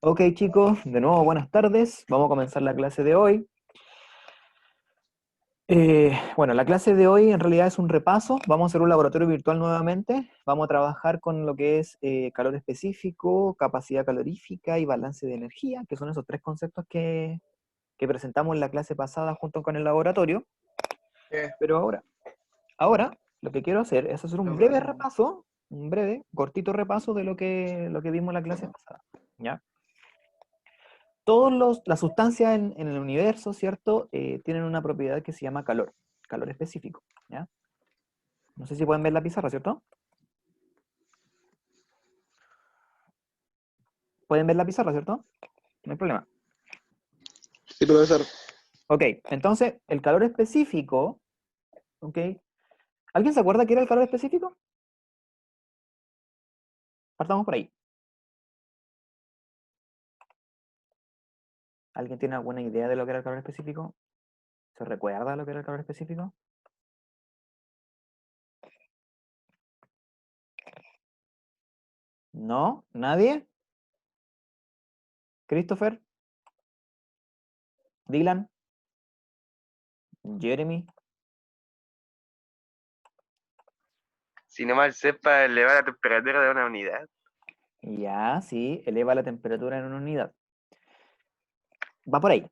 Ok chicos, de nuevo buenas tardes. Vamos a comenzar la clase de hoy. Bueno, la clase de hoy en realidad es un repaso. Vamos a hacer un laboratorio virtual nuevamente. Vamos a trabajar con lo que es calor específico, capacidad calorífica y balance de energía, que son esos tres conceptos que presentamos en la clase pasada junto con el laboratorio. ¿Qué? Pero ahora lo que quiero hacer es hacer un breve repaso, un breve, cortito repaso de lo que vimos en la clase pasada. ¿Ya? Las sustancias en el universo, ¿cierto? Tienen una propiedad que se llama calor, calor específico, ¿ya? No sé si pueden ver la pizarra, ¿cierto? Pueden ver la pizarra, ¿cierto? No hay problema. Sí, profesor. Ok, entonces, el calor específico, ¿ok? ¿Alguien se acuerda qué era el calor específico? Partamos por ahí. ¿Alguien tiene alguna idea de lo que era el calor específico? ¿Se recuerda lo que era el calor específico? ¿No? ¿Nadie? ¿Christopher? ¿Dylan? ¿Jeremy? Si no mal sepa, elevar la temperatura de una unidad. Ya, sí, eleva la temperatura en una unidad. Va por ahí.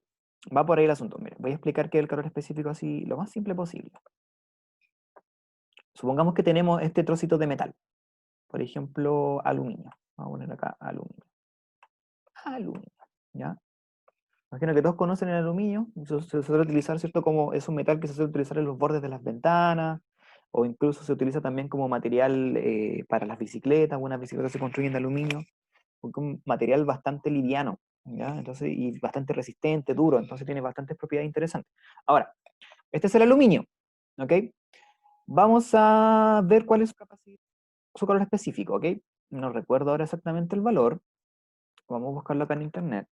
Va por ahí el asunto. Mira, voy a explicar qué es el calor específico así lo más simple posible. Supongamos que tenemos este trocito de metal. Por ejemplo, aluminio. Vamos a poner acá aluminio. Aluminio. ¿Ya? Imagino que todos conocen el aluminio. Se suele utilizar, ¿cierto? Como es un metal que se suele utilizar en los bordes de las ventanas. O incluso se utiliza también como material para las bicicletas. Algunas bicicletas se construyen de aluminio. Porque es un material bastante liviano. ¿Ya? Entonces, y bastante resistente, duro. Entonces tiene bastantes propiedades interesantes. Ahora, este es el aluminio. ¿Ok? Vamos a ver cuál es su capacidad, su calor específico, ¿ok? No recuerdo ahora exactamente el valor. Vamos a buscarlo acá en internet.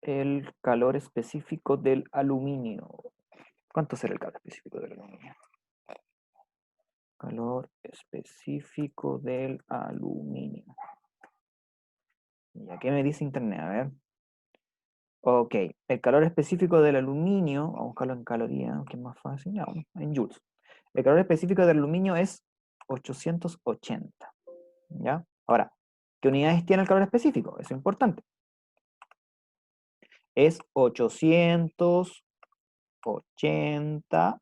El calor específico del aluminio. ¿Cuánto será el calor específico del aluminio? Calor específico del aluminio. ¿Y a qué me dice internet? A ver. Ok, el calor específico del aluminio, vamos a buscarlo en calorías, que es más fácil, no, en joules. El calor específico del aluminio es 880. ¿Ya? Ahora, ¿qué unidades tiene el calor específico? Eso es importante. Es 880.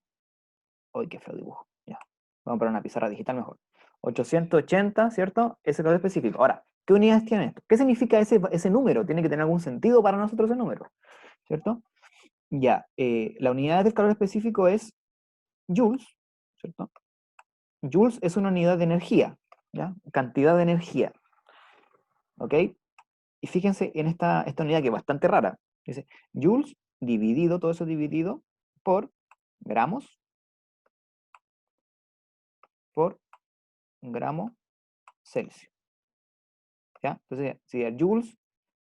¡Uy, qué feo dibujo! Ya. Vamos a poner una pizarra digital mejor. 880, ¿cierto? Es el calor específico. Ahora, ¿qué unidades tiene esto? ¿Qué significa ese número? Tiene que tener algún sentido para nosotros ese número, ¿cierto? Ya, la unidad del calor específico es joules, ¿cierto? Joules es una unidad de energía, ¿ya? Cantidad de energía, ¿ok? Y fíjense en esta unidad que es bastante rara. Dice joules dividido, todo eso dividido por gramos por gramo Celsius. ¿Ya? Entonces sería joules,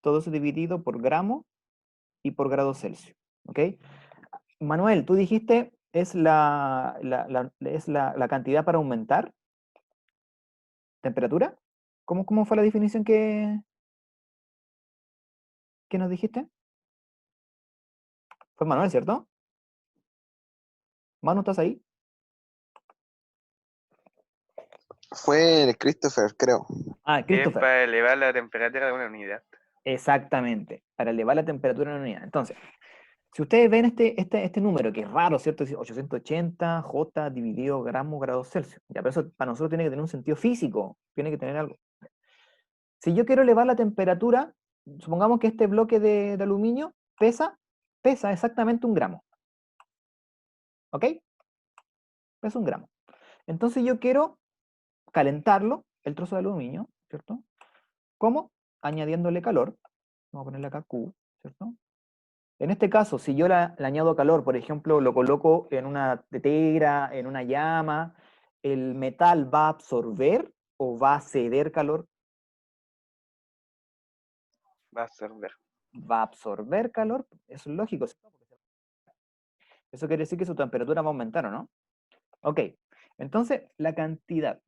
todo eso dividido por gramo y por grado Celsius. ¿Ok? Manuel, tú dijiste es la cantidad para aumentar temperatura. ¿Cómo fue la definición que nos dijiste? Fue Manuel, ¿cierto? Manu, ¿estás ahí? Fue el Christopher, creo. Ah, Es Christopher. para elevar la temperatura de una unidad. Exactamente, para elevar la temperatura en una unidad. Entonces, si ustedes ven este número, que es raro, ¿cierto? Es 880 J dividido gramos grados Celsius. Ya, pero eso para nosotros tiene que tener un sentido físico, tiene que tener algo. Si yo quiero elevar la temperatura, supongamos que este bloque de aluminio pesa exactamente un gramo. ¿Ok? Pesa un gramo. Entonces yo quiero calentarlo, el trozo de aluminio, ¿cierto? ¿Cómo? Añadiéndole calor. Vamos a ponerle acá Q, ¿cierto? En este caso, si yo le añado calor, por ejemplo, lo coloco en una tetera, en una llama, ¿el metal va a absorber o va a ceder calor? Va a absorber. Va a absorber calor, eso es lógico. Eso quiere decir que su temperatura va a aumentar, ¿o no? Ok, entonces la cantidad.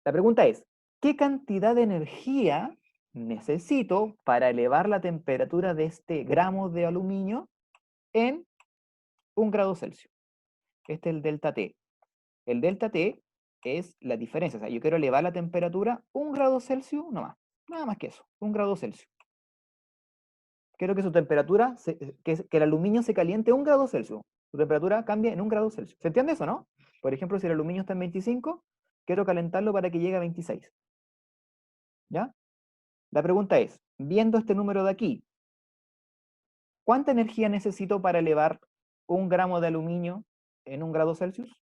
La pregunta es, ¿qué cantidad de energía necesito para elevar la temperatura de este gramo de aluminio en 1 grado Celsius? Este es el delta T. El delta T es la diferencia. O sea, yo quiero elevar la temperatura 1 grado Celsius, no más. Nada más que eso, 1 grado Celsius. Quiero que su temperatura, que el aluminio se caliente 1 grado Celsius. Su temperatura cambia en 1 grado Celsius. ¿Se entiende eso, no? Por ejemplo, si el aluminio está en 25, quiero calentarlo para que llegue a 26. ¿Ya? La pregunta es, viendo este número de aquí, ¿cuánta energía necesito para elevar 1 gramo de aluminio en 1 grado Celsius?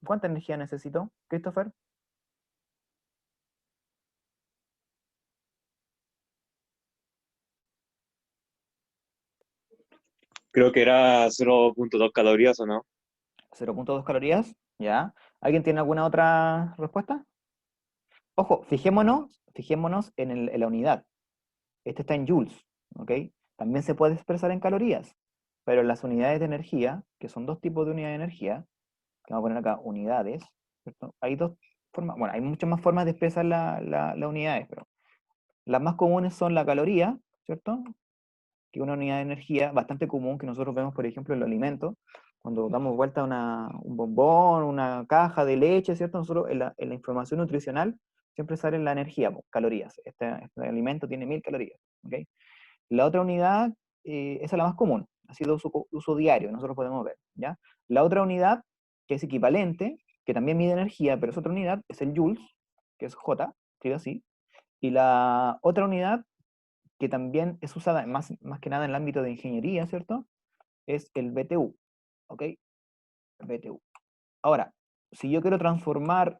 ¿Cuánta energía necesito, Christopher? Creo que era 0,2 calorías o no. 0,2 calorías, ¿ya? ¿Alguien tiene alguna otra respuesta? Ojo, fijémonos en la unidad. Este está en joules, ¿ok? También se puede expresar en calorías, pero las unidades de energía, que son dos tipos de unidades de energía, que vamos a poner acá unidades, ¿cierto? Hay dos formas, bueno, hay muchas más formas de expresar las unidades, pero las más comunes son la caloría, ¿cierto? Que es una unidad de energía bastante común que nosotros vemos, por ejemplo, en los alimentos. Cuando damos vuelta a un bombón, una caja de leche, ¿cierto? Nosotros en la información nutricional siempre sale la energía, calorías. Este alimento tiene 1000 calorías, ¿ok? La otra unidad, esa es la más común, ha sido uso diario, nosotros podemos ver, ¿ya? La otra unidad, que es equivalente, que también mide energía, pero es otra unidad, es el joules, que es J, escribe así. Y la otra unidad que también es usada más que nada en el ámbito de ingeniería, ¿cierto? Es el BTU, ¿ok? BTU. Ahora, si yo quiero transformar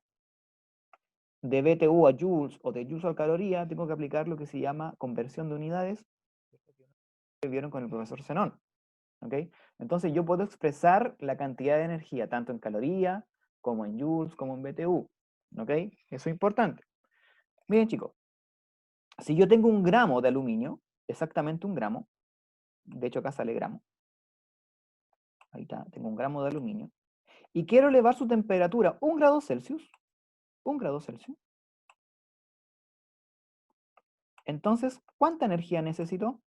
de BTU a joules o de joules a caloría, tengo que aplicar lo que se llama conversión de unidades, que vieron con el profesor Zenón, ¿ok? Entonces yo puedo expresar la cantidad de energía tanto en caloría, como en joules, como en BTU, ¿ok? Eso es importante. Miren chicos, si yo tengo 1 gramo de aluminio, exactamente 1 gramo, de hecho acá sale gramo, ahí está, tengo 1 gramo de aluminio, y quiero elevar su temperatura 1 grado Celsius, 1 grado Celsius, entonces, ¿cuánta energía necesito?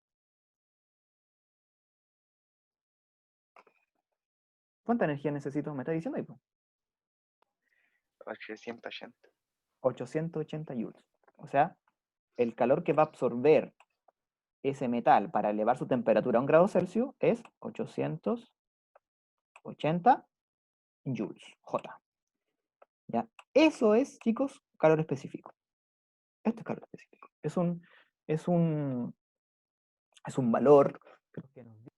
¿Cuánta energía necesito? ¿Me está diciendo ahí, po? 880. 880 joules. O sea, el calor que va a absorber ese metal para elevar su temperatura a 1 grado Celsius es 880 joules, J. ¿Ya? Eso es, chicos, calor específico. Esto es calor específico. Es un, es un valor que nos dice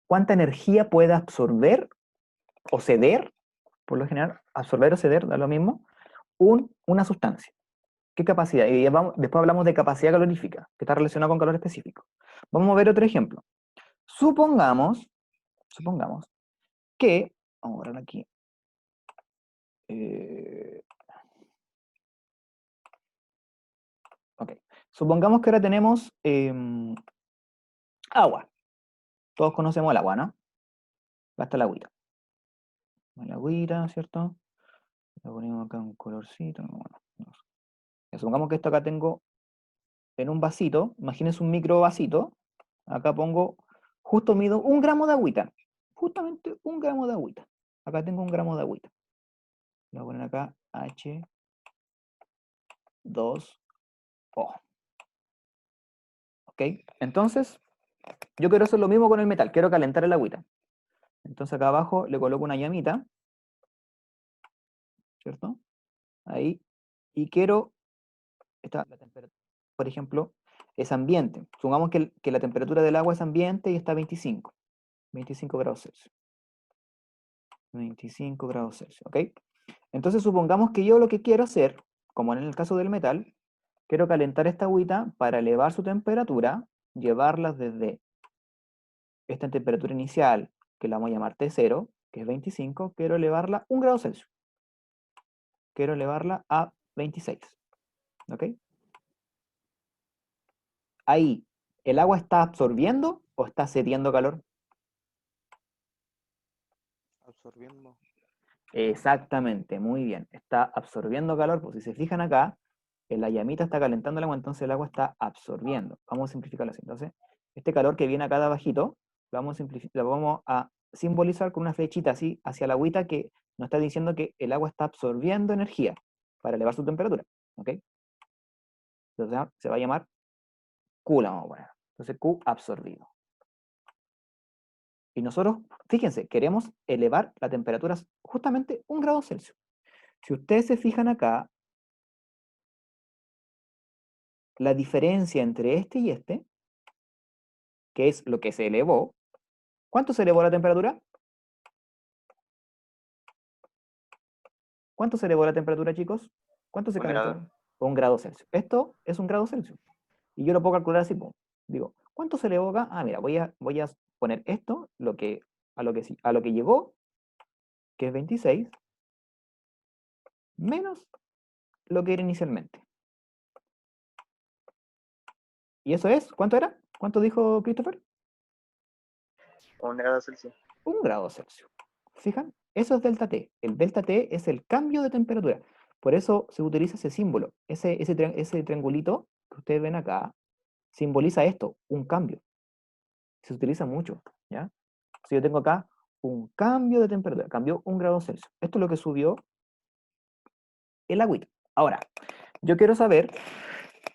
cuánta energía puede absorber o ceder, por lo general, absorber o ceder, da lo mismo, una sustancia. ¿Qué capacidad? Y después hablamos de capacidad calorífica, que está relacionada con calor específico. Vamos a ver otro ejemplo. Supongamos que, vamos a borrar aquí, ok, supongamos que ahora tenemos agua. Todos conocemos el agua, ¿no? Basta la agüita. La agüita, ¿cierto? Le ponemos acá un colorcito. Bueno, no sé. Supongamos que esto acá tengo en un vasito, imagínense un micro vasito, acá pongo, justo mido 1 gramo de agüita, justamente 1 gramo de agüita. Acá tengo 1 gramo de agüita. Le voy a poner acá H2O. ¿Ok? Entonces, yo quiero hacer lo mismo con el metal, quiero calentar el agüita. Entonces acá abajo le coloco una llamita, ¿cierto? Ahí. Y quiero, la temperatura, por ejemplo, es ambiente. Supongamos que la temperatura del agua es ambiente y está a 25 grados Celsius. 25 grados Celsius, ¿ok? Entonces supongamos que yo lo que quiero hacer, como en el caso del metal, quiero calentar esta agüita para elevar su temperatura, llevarla desde esta temperatura inicial, que la vamos a llamar T0, que es 25, quiero elevarla 1 grado Celsius. Quiero elevarla a 26, ¿ok? Ahí, ¿el agua está absorbiendo o está cediendo calor? absorbiendo. Exactamente, muy bien. Está absorbiendo calor, pues si se fijan acá, la llamita está calentando el agua, entonces el agua está absorbiendo. Vamos a simplificarlo así. Entonces, este calor que viene acá de abajito, lo vamos a simbolizar con una flechita así hacia la agüita que nos está diciendo que el agua está absorbiendo energía para elevar su temperatura. ¿Ok? Entonces se va a llamar Q, la vamos a poner. Entonces Q absorbido. Y nosotros, fíjense, queremos elevar la temperatura justamente 1 grado Celsius. Si ustedes se fijan acá, la diferencia entre este y este, que es lo que se elevó, ¿cuánto se elevó la temperatura? ¿Cuánto se elevó la temperatura, chicos? ¿Cuánto se 1 grado. calentó? 1 grado Celsius. Esto es 1 grado Celsius. Y yo lo puedo calcular así, pues. Digo, ¿cuánto se elevó acá? Ah, mira, voy a poner esto, a lo que llegó, que es 26, menos lo que era inicialmente. ¿Y eso es? ¿Cuánto era? ¿Cuánto dijo Christopher? 1 grado Celsius. 1 grado Celsius. ¿Fijan? Eso es delta T. El delta T es el cambio de temperatura. Por eso se utiliza ese símbolo. Ese triangulito que ustedes ven acá simboliza esto, un cambio. Se utiliza mucho, ¿ya? Si yo tengo acá un cambio de temperatura, cambió 1 grado Celsius. Esto es lo que subió el agüita. Ahora, yo quiero saber,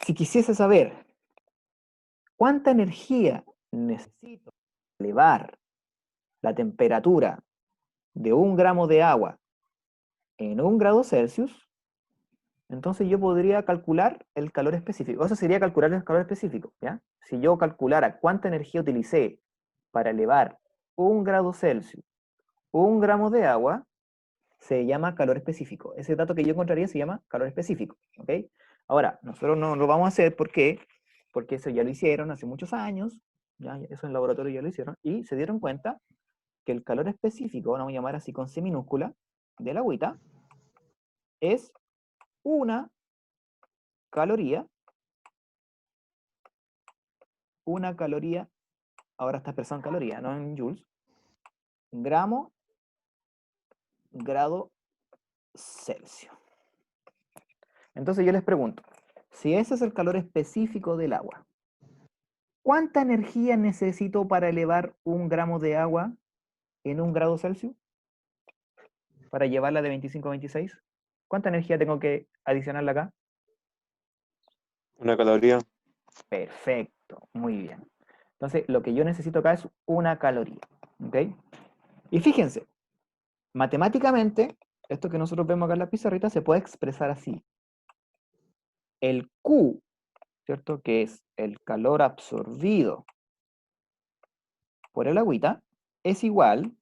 si quisiese saber cuánta energía necesito para elevar la temperatura de 1 gramo de agua en 1 grado Celsius, entonces yo podría calcular el calor específico. Eso sería calcular el calor específico, ¿ya? Si yo calculara cuánta energía utilicé para elevar 1 grado Celsius, 1 gramo de agua, se llama calor específico. Ese dato que yo encontraría se llama calor específico, ¿ok? Ahora, nosotros no lo vamos a hacer, ¿por qué? Porque eso ya lo hicieron hace muchos años, ¿ya? Eso en el laboratorio ya lo hicieron, y se dieron cuenta que el calor específico, vamos a llamar así con C minúscula, de la agüita, es una caloría, ahora está expresado en caloría, no en joules, gramo, grado Celsius. Entonces yo les pregunto, si ese es el calor específico del agua, ¿cuánta energía necesito para elevar 1 gramo de agua en 1 grado Celsius? Para llevarla de 25 a 26. ¿Cuánta energía tengo que adicionarle acá? 1 caloría. Perfecto, muy bien. Entonces, lo que yo necesito acá es 1 caloría. ¿Ok? Y fíjense, matemáticamente, esto que nosotros vemos acá en la pizarrita se puede expresar así. El Q, ¿cierto? Que es el calor absorbido por el agüita, es igual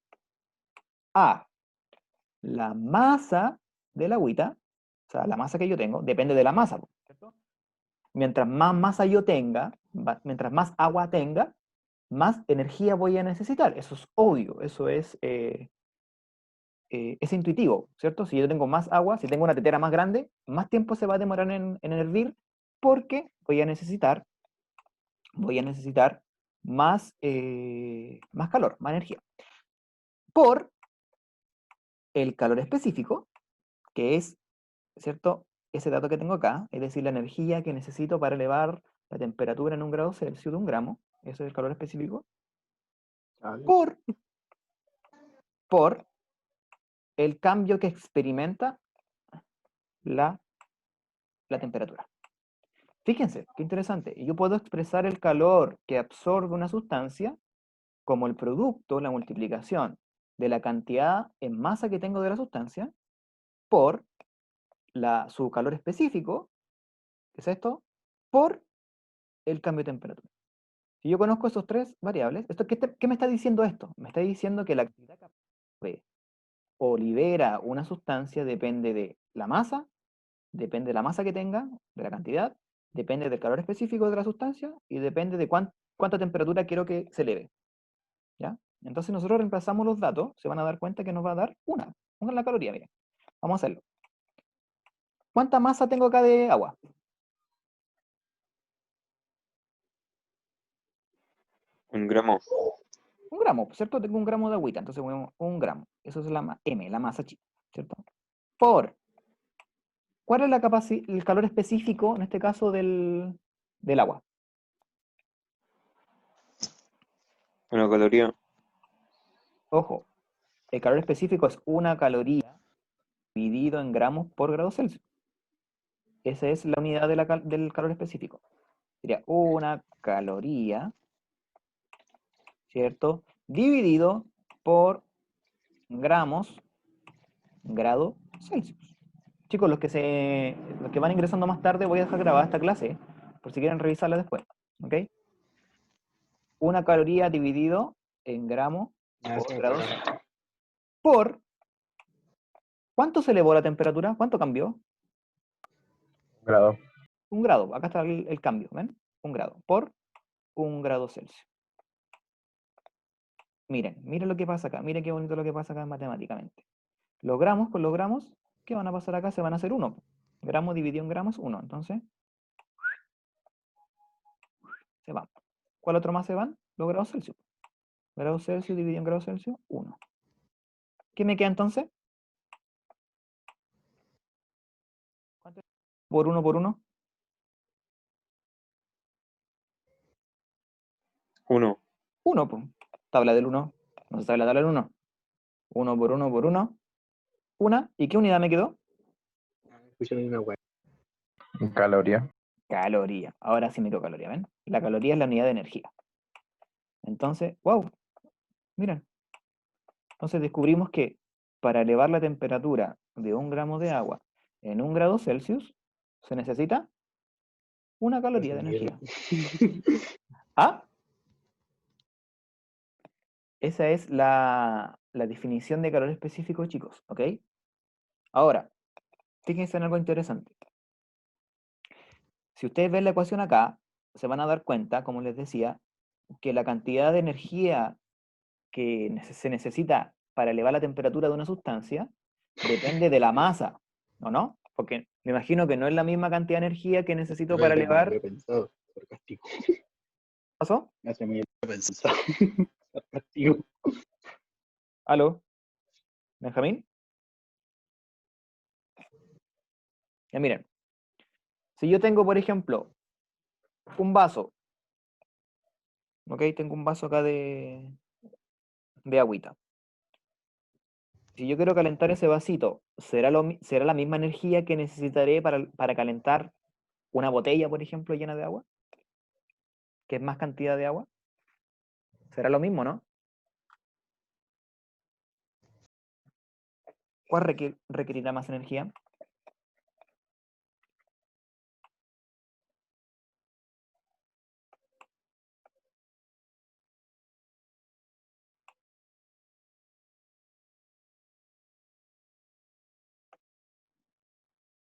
a la masa del agüita, o sea, la masa que yo tengo, depende de la masa, ¿cierto? Mientras más masa yo tenga, mientras más agua tenga, más energía voy a necesitar. Eso es obvio, eso es intuitivo, ¿cierto? Si yo tengo más agua, si tengo una tetera más grande, más tiempo se va a demorar en hervir porque voy a necesitar más calor, más energía. Por el calor específico, que es, ¿cierto? Ese dato que tengo acá, es decir, la energía que necesito para elevar la temperatura en 1 grado Celsius de 1 gramo, eso es el calor específico, por el cambio que experimenta la temperatura. Fíjense, qué interesante. Yo puedo expresar el calor que absorbe una sustancia como el producto, la multiplicación de la cantidad en masa que tengo de la sustancia por su calor específico, que es esto, por el cambio de temperatura. Si yo conozco esos 3 variables, ¿qué me está diciendo esto? Me está diciendo que la actividad que absorbe o libera una sustancia depende de la masa, depende de la masa que tenga, de la cantidad, depende del calor específico de la sustancia y depende de cuánta temperatura quiero que se eleve. ¿Ya? Entonces nosotros reemplazamos los datos, se van a dar cuenta que nos va a dar una la caloría, miren. Vamos a hacerlo. ¿Cuánta masa tengo acá de agua? 1 gramo. Un gramo, ¿cierto? Tengo un gramo de agüita, entonces ponemos un gramo. Eso es la M, la masa chica, ¿cierto? Por, ¿cuál es el calor específico, en este caso, del agua? Una caloría. Ojo, el calor específico es una caloría dividido en gramos por grado Celsius. Esa es la unidad del calor específico. Sería una caloría, ¿cierto? Dividido por gramos, grado Celsius. Chicos, los que van ingresando más tarde, voy a dejar grabada esta clase, por si quieren revisarla después, ¿ok? Una caloría dividido en gramos por grados por, ¿cuánto se elevó la temperatura? ¿Cuánto cambió? Grado. Un grado, acá está el cambio, ¿ven? Un grado, por un grado Celsius. Miren lo que pasa acá, miren qué bonito lo que pasa acá matemáticamente. Los gramos con los gramos, ¿qué van a pasar acá? Se van a hacer 1. Gramo dividido en gramos, 1. Entonces, se van. ¿Cuál otro más se van? Los grados Celsius. Grados Celsius dividido en grados Celsius, 1. ¿Qué me queda entonces? ¿Cuánto es? Por 1 por 1. 1. 1, pues. Tabla del 1. No se sabe la tabla del 1. 1 por 1 por 1. Una. ¿Y qué unidad me quedó? Caloría. Caloría. Ahora sí me quedó caloría, ¿ven? La caloría es la unidad de energía. Entonces, wow. Miren. Entonces descubrimos que para elevar la temperatura de 1 gramo de agua en 1 grado Celsius se necesita una caloría de energía. ¿Ah? Esa es la definición de calor específico, chicos, ¿ok? Ahora, fíjense en algo interesante. Si ustedes ven la ecuación acá, se van a dar cuenta, como les decía, que la cantidad de energía que se necesita para elevar la temperatura de una sustancia depende de la masa, ¿o no? Porque me imagino que no es la misma cantidad de energía que necesito para elevar. Lo he pensado, por castigo. ¿Pasó? Hace muy lo he pensado. Por castigo. ¿Aló? ¿Benjamín? Ya miren, si yo tengo, por ejemplo, un vaso, ¿ok? Tengo un vaso acá de agüita. Si yo quiero calentar ese vasito, ¿será la misma energía que necesitaré para calentar una botella, por ejemplo, llena de agua? ¿Que es más cantidad de agua? ¿Será lo mismo, no? ¿Cuál requerirá más energía?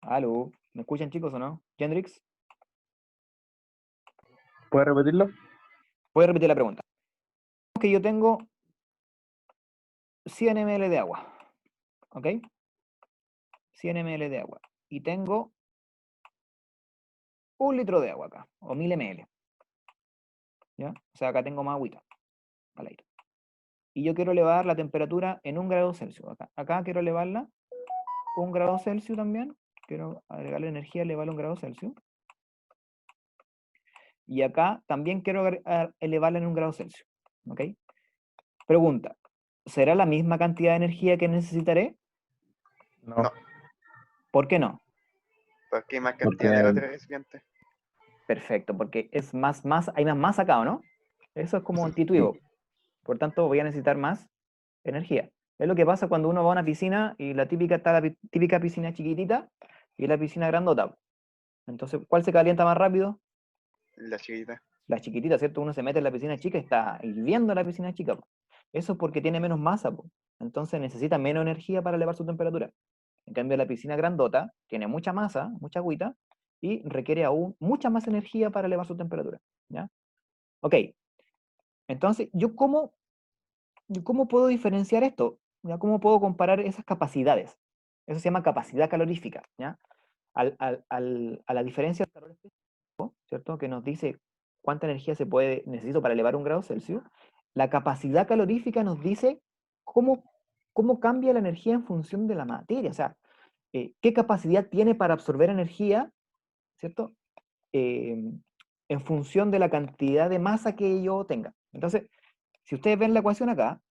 ¿Aló? ¿Me escuchan, chicos, o no? ¿Gendrix? ¿Puedes repetirlo? Voy a repetir la pregunta. Que yo tengo 100 ml de agua, ¿ok? 100 ml de agua. Y tengo 1 litro de agua acá, o 1000 ml. ¿Ya? O sea, acá tengo más agüita al aire. Y yo quiero elevar la temperatura en 1 grado Celsius. Acá quiero elevarla 1 grado Celsius también. Quiero agregarle energía, elevarla 1 grado Celsius. Y acá también quiero elevarla en 1 grado Celsius. ¿Ok? Pregunta, ¿será la misma cantidad de energía que necesitaré? No. No. ¿Por qué no? Porque hay más Porque- cantidad del otro recipiente. Perfecto, porque es hay más masa acá, ¿o no? Eso es como intuitivo. Por tanto, voy a necesitar más energía. Es lo que pasa cuando uno va a una piscina y está la típica piscina chiquitita y la piscina grandota. Entonces, ¿cuál se calienta más rápido? La chiquita. La chiquitita, ¿cierto? Uno se mete en la piscina chica y está hirviendo la piscina chica, po. Eso es porque tiene menos masa, po. Entonces necesita menos energía para elevar su temperatura. En cambio, la piscina grandota tiene mucha masa, mucha agüita, y requiere aún mucha más energía para elevar su temperatura. ¿Ya? Ok. Entonces, ¿yo cómo puedo diferenciar esto? ¿Ya? ¿Cómo puedo comparar esas capacidades? Eso se llama capacidad calorífica, ¿ya? A la diferencia del calor específico, ¿cierto? Que nos dice cuánta energía necesito para elevar 1 grado Celsius. La capacidad calorífica nos dice cómo cambia la energía en función de la materia, o sea, qué capacidad tiene para absorber energía, ¿cierto? En función de la cantidad de masa que yo tenga. Entonces, si ustedes ven la ecuación acá,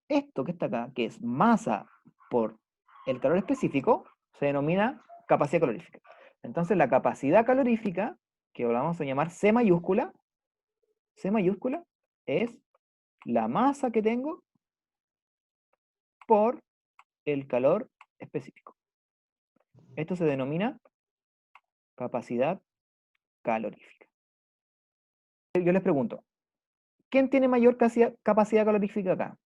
esto que está acá, que es masa por el calor específico, se denomina capacidad calorífica. Entonces, la capacidad calorífica, que la vamos a llamar C mayúscula, es la masa que tengo por el calor específico. Esto se denomina capacidad calorífica. Yo les pregunto, ¿quién tiene mayor capacidad calorífica acá?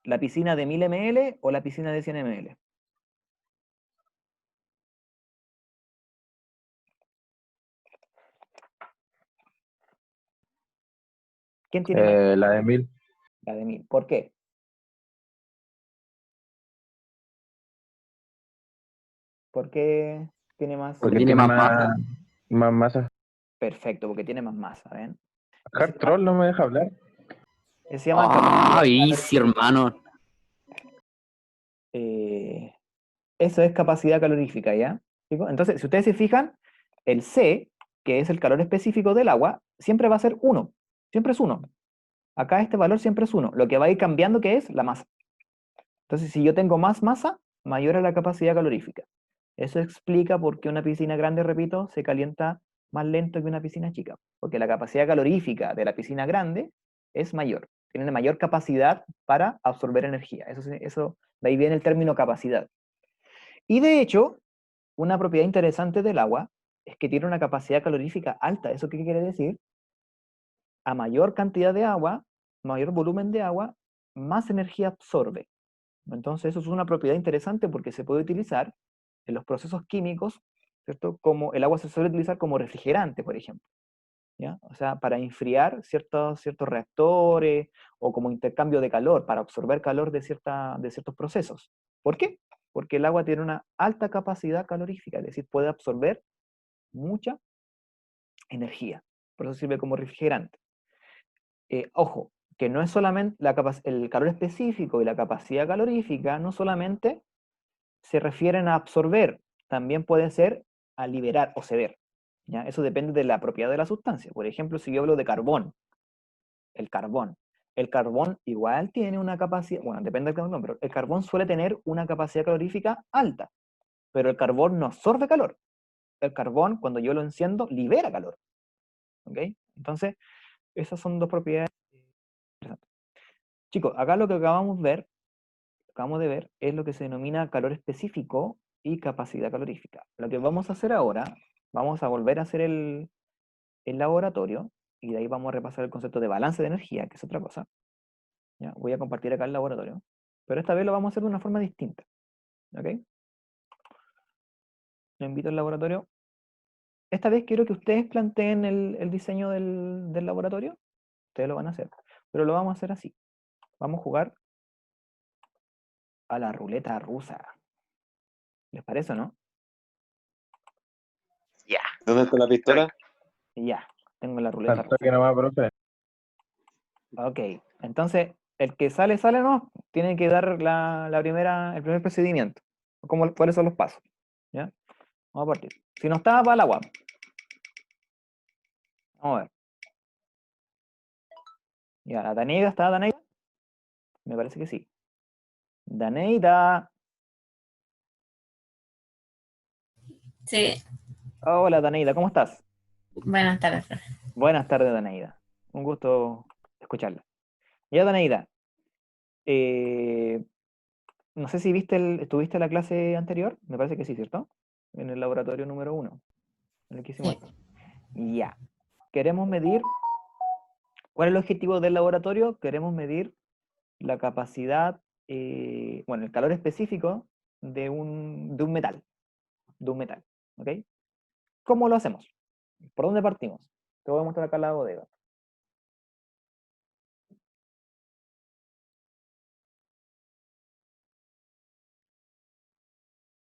¿La piscina de 1000 ml o la piscina de 100 ml? ¿Quién tiene mayor? La de 1000. La de 1000. ¿Por qué? ¿Por qué tiene más? Porque tiene tiene más masa. más masa. Perfecto, porque tiene más masa, ¿ven? Hard Troll no me deja hablar. Se llama Ah, capacidad easy, hermano. eso es capacidad calorífica, ¿ya? ¿Fijo? Entonces, si ustedes se fijan, el C, que es el calor específico del agua, siempre va a ser 1. Siempre es 1. Acá este valor siempre es 1. Lo que va a ir cambiando, ¿qué es? La masa. Entonces, si yo tengo más masa, mayor es la capacidad calorífica. Eso explica por qué una piscina grande, repito, se calienta más lento que una piscina chica. Porque la capacidad calorífica de la piscina grande es mayor. Tiene mayor capacidad para absorber energía. De ahí viene el término capacidad. Y de hecho, una propiedad interesante del agua es que tiene una capacidad calorífica alta. ¿Eso qué quiere decir? A mayor cantidad de agua, mayor volumen de agua, más energía absorbe. Entonces, eso es una propiedad interesante porque se puede utilizar en los procesos químicos, ¿cierto? Como el agua se suele utilizar como refrigerante, por ejemplo, ¿ya? O sea, para enfriar ciertos reactores o como intercambio de calor, para absorber calor de ciertos procesos. ¿Por qué? Porque el agua tiene una alta capacidad calorífica, es decir, puede absorber mucha energía. Por eso sirve como refrigerante. Ojo, que no es solamente el calor específico y la capacidad calorífica, no solamente se refieren a absorber, también pueden ser a liberar o ceder. ¿Ya? Eso depende de la propiedad de la sustancia. Por ejemplo, si yo hablo de carbón, el carbón. El carbón igual tiene una capacidad, bueno, depende del carbón, pero el carbón suele tener una capacidad calorífica alta, pero el carbón no absorbe calor. El carbón, cuando yo lo enciendo, libera calor. ¿Ok? Entonces, esas son dos propiedades interesantes. Chicos, acá lo que acabamos de ver es lo que se denomina calor específico y capacidad calorífica. Lo que vamos a hacer ahora, vamos a volver a hacer el laboratorio y de ahí vamos a repasar el concepto de balance de energía, que es otra cosa. ¿Ya? Voy a compartir acá el laboratorio, pero esta vez lo vamos a hacer de una forma distinta. ¿Ok? Lo invito al laboratorio. Esta vez quiero que ustedes planteen el diseño del laboratorio. Ustedes lo van a hacer, pero lo vamos a hacer así. Vamos a jugar a la ruleta rusa. ¿Les parece o no? Ya. ¿Dónde está la pistola? Y ya, tengo la ruleta Al rusa. toque nomás, profe. Ok, entonces el que sale, no, tiene que dar el primer procedimiento. ¿Cuáles son los pasos? ¿Ya? Vamos a partir. Si no estaba para el agua. Vamos a ver. Ya, la Daneida, ¿está Daneida? Me parece que sí. Daneida. Sí, Hola Daneida, ¿cómo estás? buenas tardes, profe. Buenas tardes, Daneida. Un gusto escucharla. Ya, Daneida. eh, no sé si estuviste en la clase anterior. Me parece que sí, ¿cierto? En el laboratorio número 1. En el que hicimos Sí. esto. Ya. Queremos medir. ¿Cuál es el objetivo del laboratorio? Queremos medir la capacidad, bueno, el calor específico de un metal. De un metal. ¿Ok? ¿Cómo lo hacemos? ¿Por dónde partimos? Te voy a mostrar acá la bodega.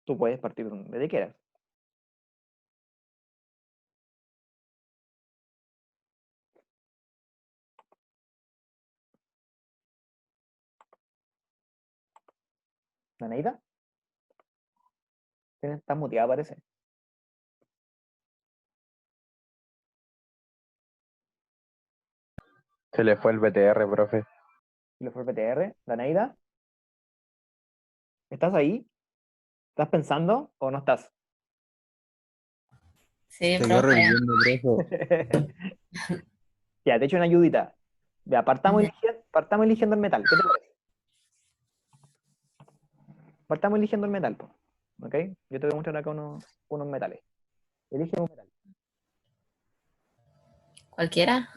Tú puedes partir de donde quieras. ¿Daneida? Está muteada, parece. Se le fue el BTR, profe. ¿Y lo fue el PTR? ¿Daneida? ¿Estás ahí? ¿Estás pensando o no estás? Sí, Se quedó profe. reviviendo, profe. Ya, te echo una ayudita. Ya, partamos eligiendo el metal. ¿Qué te parece? Partamos eligiendo el metal, po. ¿Ok? Yo te voy a mostrar acá unos metales. Elige un metal. ¿Cualquiera?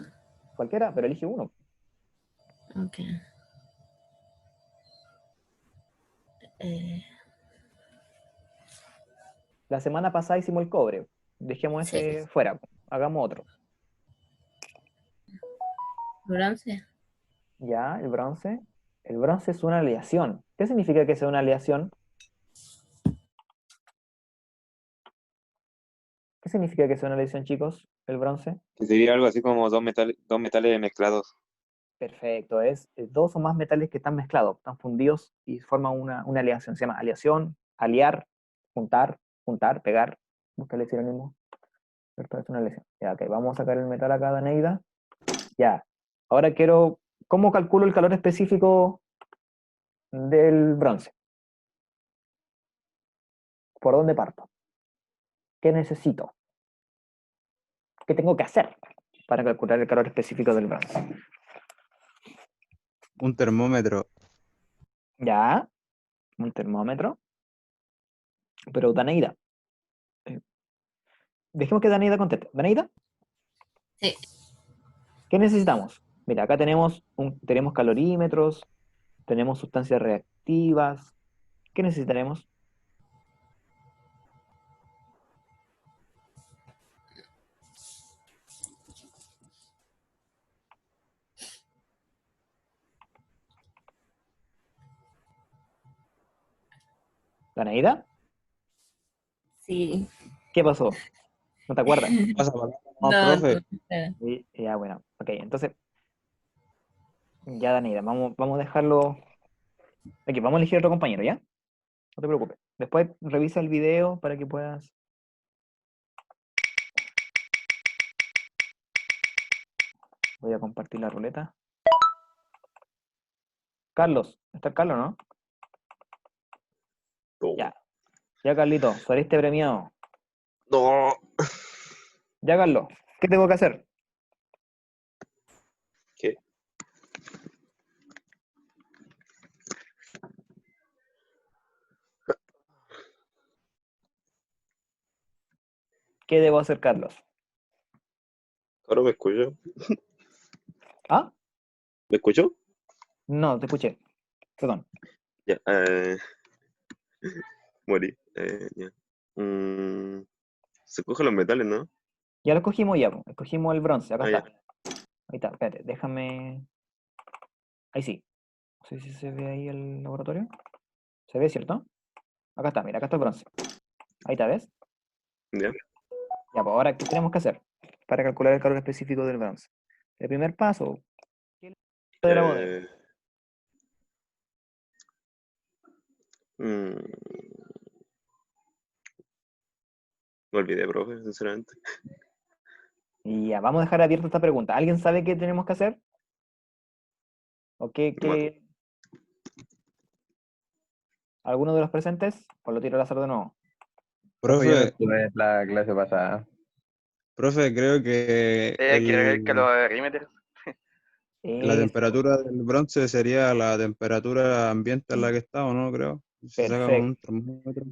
Cualquiera, pero elige uno. Ok. Eh, La semana pasada hicimos el cobre. Dejemos sí. ese fuera, po. Hagamos otro. Bronce. Ya, el bronce. El bronce es una aleación. ¿Qué significa que sea una aleación? ¿Qué significa que sea una aleación, chicos? El bronce. Que sería algo así como dos metales mezclados. Perfecto, es dos o más metales que están mezclados, están fundidos y forman una aleación. Se llama aleación, aliar, juntar, pegar. Busca el sinónimo. ¿Cierto? Es una aleación. Ya, ok, vamos a sacar el metal acá de Neida. Ya. Ahora quiero, ¿cómo calculo el calor específico del bronce? ¿Por dónde parto? ¿Qué necesito? ¿Qué tengo que hacer para calcular el calor específico del bronce? Un termómetro. Ya, un termómetro. Pero Daneida, dejemos que Daneida conteste. Daneida, Sí. ¿qué necesitamos? Mira, acá tenemos calorímetros, tenemos sustancias reactivas. ¿Qué necesitaremos? ¿Daneida? Sí. ¿Qué pasó? ¿No te acuerdas? Pasa para No, no, profe. espera. Ya, bueno. Ok, entonces, ya Daneida, vamos a dejarlo. Aquí, vamos a elegir otro compañero, ¿ya? No te preocupes. Después revisa el video para que puedas. Voy a compartir la ruleta. Carlos, ¿está el Carlos, no? Ya. Ya, Carlito, saliste premiado. No. Ya, Carlos, ¿qué tengo que hacer? ¿Qué? ¿Qué debo hacer, Carlos? ¿Ahora me escucho? ¿Ah? ¿Me escucho? No, te escuché. Perdón. Ya. Morí. Ya. Mm, se cogen los metales, ¿no? Ya lo escogimos ya, po. Escogimos el bronce, acá Ah, está. ya. Ahí está, espérate, déjame. Ahí sí. No sé si se ve ahí el laboratorio. ¿Se ve, cierto? Acá está, mira, acá está el bronce. Ahí está, ¿ves? Ya. Ya, pues ahora, ¿qué tenemos que hacer para calcular el calor específico del bronce? El primer paso, ¿qué es lo de la bodega? Eh, mm, me olvidé, profe, sinceramente. Y ya, vamos a dejar abierta esta pregunta. ¿Alguien sabe qué tenemos que hacer? ¿O No me acuerdo. ¿Alguno de los presentes? Pues lo tiro al azar de nuevo. Profe, yo no Profe, estuve en la clase pasada. profe, creo que Hay que agregar calorímetros. la Eso, temperatura del bronce sería la temperatura ambiente en la que está, ¿o no? Creo. Se saca con un perfecto. termómetro.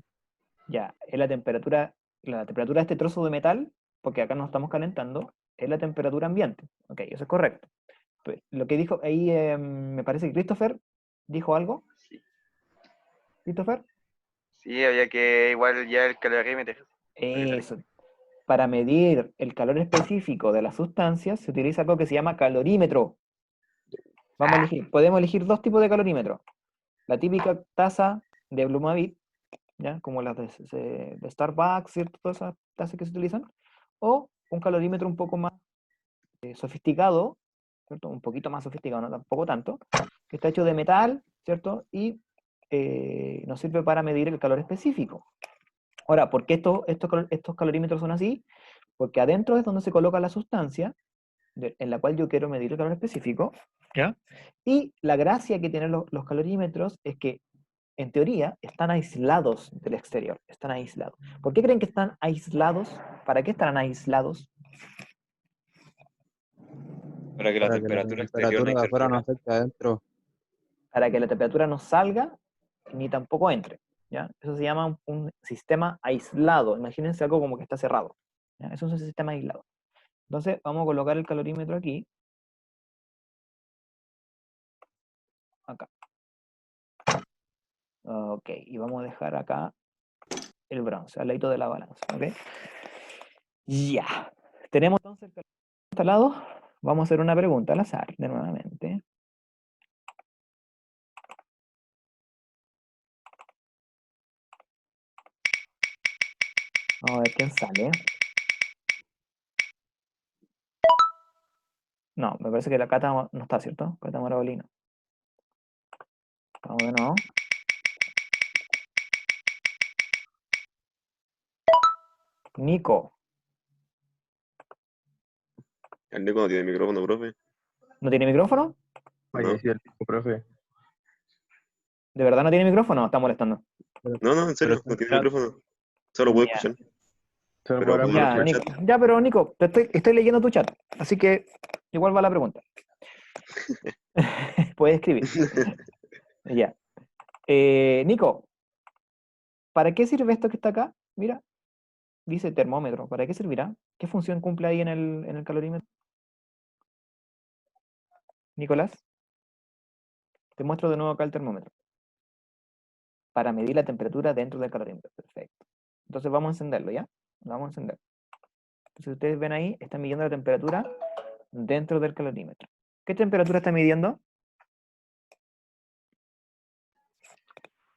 Ya, es la temperatura de este trozo de metal, porque acá nos estamos calentando, es la temperatura ambiente. Ok, eso es correcto. Lo que dijo ahí, me parece que Christopher dijo algo. Sí. Christopher, Sí, había que igual ya el calorímetro. eso. Para medir el calor específico de las sustancias se utiliza algo que se llama calorímetro. Vamos a elegir, podemos elegir dos tipos de calorímetro. La típica taza de Blumavit, ¿ya? Como las de Starbucks, ¿cierto? Todas esas tazas que se utilizan. O un calorímetro un poco más sofisticado, ¿cierto? Un poquito más sofisticado, no tampoco tanto, que está hecho de metal, ¿cierto? Y nos sirve para medir el calor específico. Ahora, ¿por qué estos calorímetros son así? Porque adentro es donde se coloca la sustancia en la cual yo quiero medir el calor específico, ¿ya? Y la gracia que tienen los calorímetros es que, en teoría, están aislados del exterior, están aislados. ¿Por qué creen que están aislados? ¿Para qué estarán aislados? Para que la Para que la temperatura exterior temperatura no de afuera no interfiera. afecte adentro. Para que la temperatura no salga ni tampoco entre, ¿ya? Eso se llama un sistema aislado. Imagínense algo como que está cerrado, ¿ya? Eso es un sistema aislado. Entonces, vamos a colocar el calorímetro aquí. Acá. Ok, y vamos a dejar acá el bronce, al ladito de la balanza, ¿ok? Ya. Tenemos entonces el calorímetro instalado. Vamos a hacer una pregunta al azar, de nuevamente. Vamos a ver quién sale. No, me parece que la Cata no está, ¿cierto? Cata Morabolino. Vamos de nuevo. Nico. El Nico no tiene micrófono, profe. ¿No tiene micrófono? Oye, sí, el profe. ¿De verdad no tiene micrófono? ¿O está molestando? No, en serio, Pero no tiene chat. micrófono. Solo puede Ya. escuchar. Solo Pero podrá puede Ya, ver el Nico. chat. Ya, pero Nico, estoy leyendo tu chat. Así que igual va la pregunta. Puedes escribir. Ya. Nico, ¿para qué sirve esto que está acá? Mira, dice termómetro. ¿Para qué servirá? ¿Qué función cumple ahí en el calorímetro? Nicolás, te muestro de nuevo acá el termómetro. Para medir la temperatura dentro del calorímetro. Perfecto. Entonces vamos a encenderlo, ¿ya? Lo vamos a encender. Entonces ustedes ven ahí, está midiendo la temperatura dentro del calorímetro. ¿Qué temperatura está midiendo?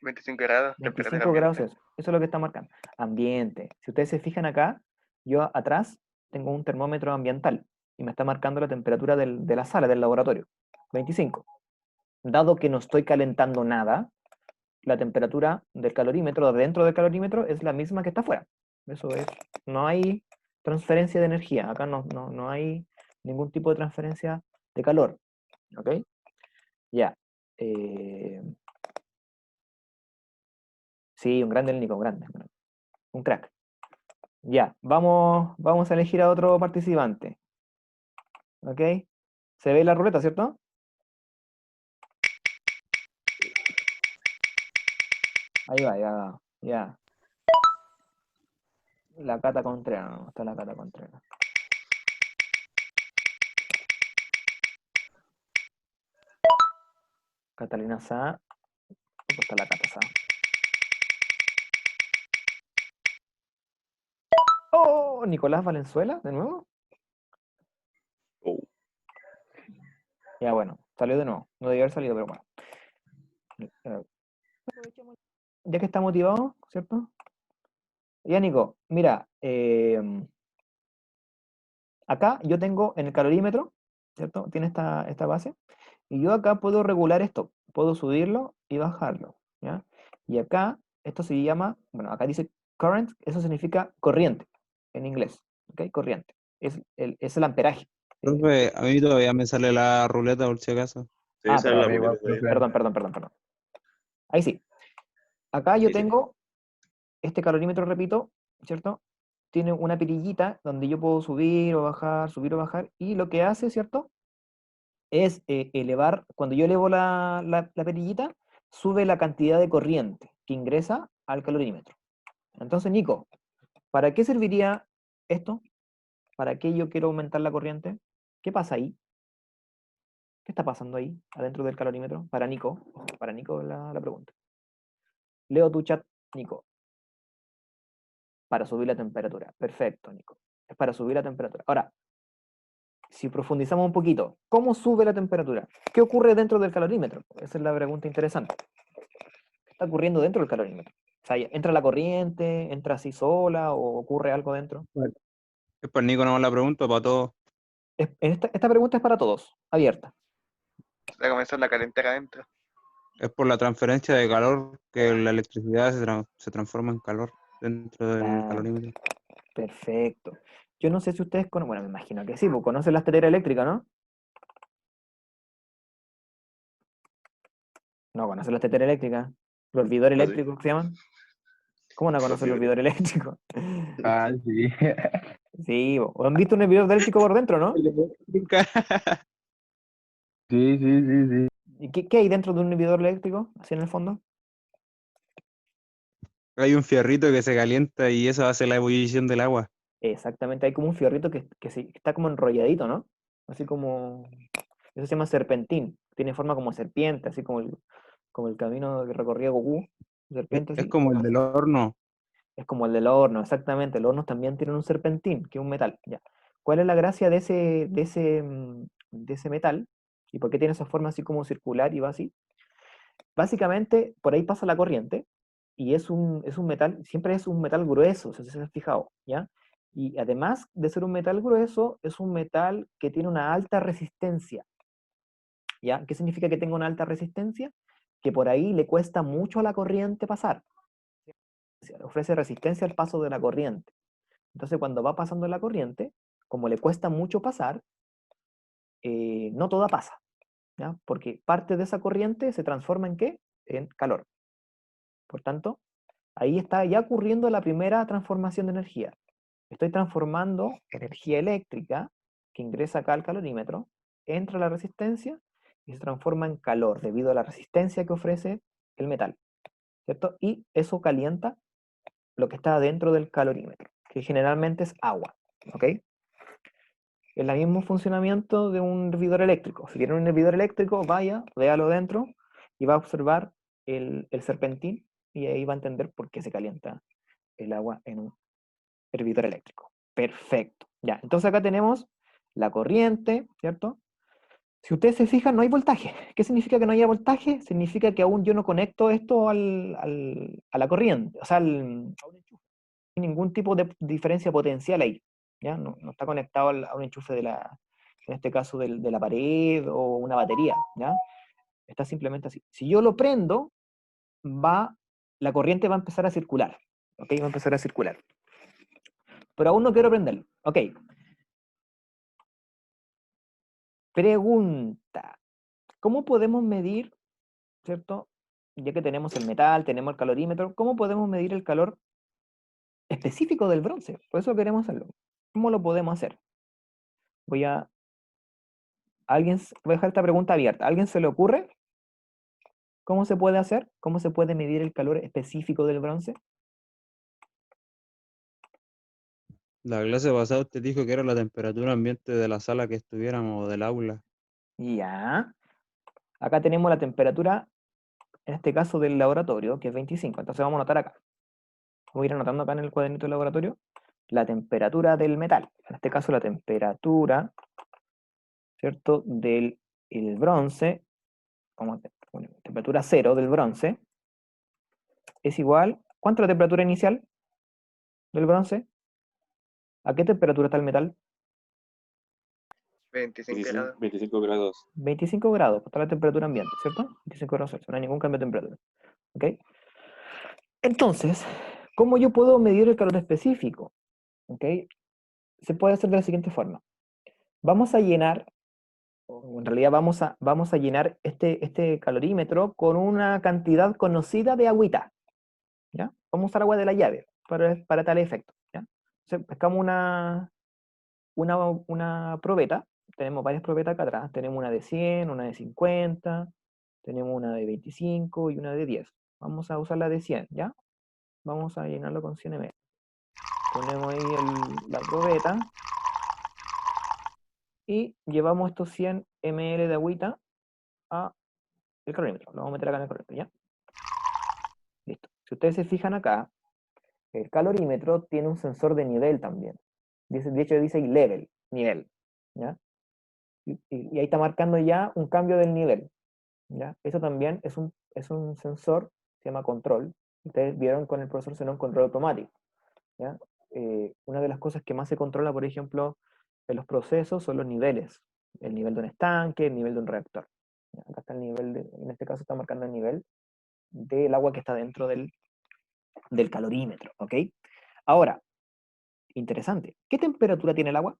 25 grados, temperatura 25 grados ambiente. Celsius. Eso es lo que está marcando. Ambiente. Si ustedes se fijan acá, yo atrás tengo un termómetro ambiental y me está marcando la temperatura de la sala, del laboratorio. 25. Dado que no estoy calentando nada, la temperatura del calorímetro, dentro del calorímetro, es la misma que está afuera. Eso es. No hay transferencia de energía. Acá no hay ningún tipo de transferencia de calor. ¿Ok? Ya. Sí, un grande el Nico, un grande. Un crack. Ya, vamos a elegir a otro participante. ¿Ok? Se ve la ruleta, ¿cierto? Ahí va, ya, ya. La Cata Contreras, no, está la Cata Contreras. Catalina Sá. ¿Cómo está la Cata Sá? ¡Oh! Nicolás Valenzuela, de nuevo. Oh. Ya, bueno, salió de nuevo. No debió haber salido, pero bueno. Ya que está motivado, ¿cierto? Ya, Nico, mira, acá yo tengo en el calorímetro, ¿cierto? Tiene esta base. Y yo acá puedo regular esto. Puedo subirlo y bajarlo, ¿ya? Y acá, esto se llama, bueno, acá dice current, eso significa corriente, en inglés, ¿ok? Corriente. Es el amperaje. Profe, a mí todavía me sale la ruleta por si acaso. Sí, Ah, esa es perdón, la A mí igual, ruleta todavía. profe. perdón. Ahí sí. Acá yo Sí. tengo este calorímetro, repito, ¿cierto? Tiene una perillita donde yo puedo subir o bajar, y lo que hace, ¿cierto? Es elevar, cuando yo elevo la perillita, sube la cantidad de corriente que ingresa al calorímetro. Entonces, Nico, ¿para qué serviría esto? ¿Para qué yo quiero aumentar la corriente? ¿Qué pasa ahí? ¿Qué está pasando ahí, adentro del calorímetro? Para Nico, ojo, para Nico la pregunta. Leo tu chat, Nico. Para subir la temperatura. Perfecto, Nico. Es para subir la temperatura. Ahora, si profundizamos un poquito, ¿cómo sube la temperatura? ¿Qué ocurre dentro del calorímetro? Esa es la pregunta interesante. ¿Qué está ocurriendo dentro del calorímetro? O sea, ¿entra la corriente, entra así sola o ocurre algo dentro? Es para Nico, no la pregunto, para todos. Esta pregunta es para todos, abierta. Va a comenzar la calentera adentro. Es por la transferencia de calor que la electricidad se transforma en calor dentro del Ah, calorímetro. perfecto. Yo no sé si ustedes conocen, bueno, me imagino que sí, pues conocen la estelera eléctrica, ¿no? No conocen la estelera eléctrica. ¿Los hervidores ¿Ah, sí? eléctricos que se llaman? ¿Cómo no conocen los Los hervidores eléctricos? Ah, sí. Sí, ¿o han visto un hervidor eléctrico por dentro, no? Sí, sí, sí, sí. ¿Y qué hay dentro de un hervidor eléctrico, así en el fondo? Hay un fierrito que se calienta y eso hace la ebullición del agua. Exactamente, hay como un fierrito que está como enrolladito, ¿no? Así como, eso se llama serpentín, tiene forma como serpiente, así como el camino que recorría Goku, serpiente Es así, como el del horno. es como el del horno, exactamente, los hornos también tienen un serpentín, que es un metal, ya. ¿Cuál es la gracia de ese metal? ¿Y por qué tiene esa forma así como circular y va así? Básicamente, por ahí pasa la corriente, y es un metal, siempre es un metal grueso, si se han fijado, ¿ya? Y además de ser un metal grueso, es un metal que tiene una alta resistencia, ¿ya? ¿Qué significa que tenga una alta resistencia? Que por ahí le cuesta mucho a la corriente pasar, ofrece resistencia al paso de la corriente. Entonces, cuando va pasando la corriente, como le cuesta mucho pasar, no toda pasa, ¿ya? Porque parte de esa corriente se transforma ¿en qué? En calor. Por tanto, ahí está ya ocurriendo la primera transformación de energía. Estoy transformando energía eléctrica que ingresa acá al calorímetro, entra a la resistencia y se transforma en calor debido a la resistencia que ofrece el metal, ¿cierto? Y eso calienta lo que está dentro del calorímetro, que generalmente es agua, ¿ok? Es el mismo funcionamiento de un hervidor eléctrico. Si tiene un hervidor eléctrico, vaya, véalo dentro y va a observar el serpentín y ahí va a entender por qué se calienta el agua en un hervidor eléctrico. Perfecto. Ya, entonces acá tenemos la corriente, ¿cierto? Si ustedes se fijan, no hay voltaje. ¿Qué significa que no haya voltaje? Significa que aún yo no conecto esto a la corriente, o sea, a un enchufe. No hay ningún tipo de diferencia potencial ahí, ¿ya? No está conectado a un enchufe en este caso de la pared o una batería, ¿ya? Está simplemente así. Si yo lo prendo, la corriente va a empezar a circular, ¿ok? Va a empezar a circular. Pero aún no quiero prenderlo. Ok, pregunta. ¿Cómo podemos medir, cierto? Ya que tenemos el metal, tenemos el calorímetro, ¿cómo podemos medir el calor específico del bronce? Por eso queremos hacerlo. ¿Cómo lo podemos hacer? Voy a voy a dejar esta pregunta abierta. ¿A alguien se le ocurre cómo se puede hacer? ¿Cómo se puede medir el calor específico del bronce? La clase pasada usted dijo que era la temperatura ambiente de la sala que estuviéramos o del aula. Ya. Acá tenemos la temperatura, en este caso del laboratorio, que es 25. Entonces vamos a anotar acá. Voy a ir anotando acá en el cuadernito del laboratorio la temperatura del metal. En este caso la temperatura, ¿cierto? Del el bronce, vamos a poner temperatura cero del bronce, es igual, ¿cuánto es la temperatura inicial del bronce? ¿A qué temperatura está el metal? 25 grados. 25 grados. 25 grados, está la temperatura ambiente, ¿cierto? 25 grados Celsius, no hay ningún cambio de temperatura. ¿Ok? Entonces, ¿cómo yo puedo medir el calor específico? ¿Ok? Se puede hacer de la siguiente forma. Vamos a llenar, o en realidad vamos a llenar este calorímetro con una cantidad conocida de agüita. ¿Ya? Vamos a usar agua de la llave para tal efecto. ¿Ya? Entonces, pescamos una probeta. Tenemos varias probetas acá atrás. Tenemos una de 100, una de 50, tenemos una de 25 y una de 10. Vamos a usar la de 100, ¿ya? Vamos a llenarlo con 100 ml. Ponemos ahí la probeta y llevamos estos 100 ml de agüita a el calorímetro. Lo vamos a meter acá en el calorímetro, ¿ya? Listo. Si ustedes se fijan acá, el calorímetro tiene un sensor de nivel también. De hecho dice level, nivel, ¿ya? Y ahí está marcando ya un cambio del nivel, ¿ya? Eso también es un sensor, se llama control. Ustedes vieron con el profesor Zenón control automático, ¿ya? Una de las cosas que más se controla, por ejemplo, en los procesos son los niveles. El nivel de un estanque, el nivel de un reactor. Acá está el nivel, en este caso está marcando el nivel del agua que está dentro del calorímetro, ¿ok? Ahora, interesante, ¿qué temperatura tiene el agua?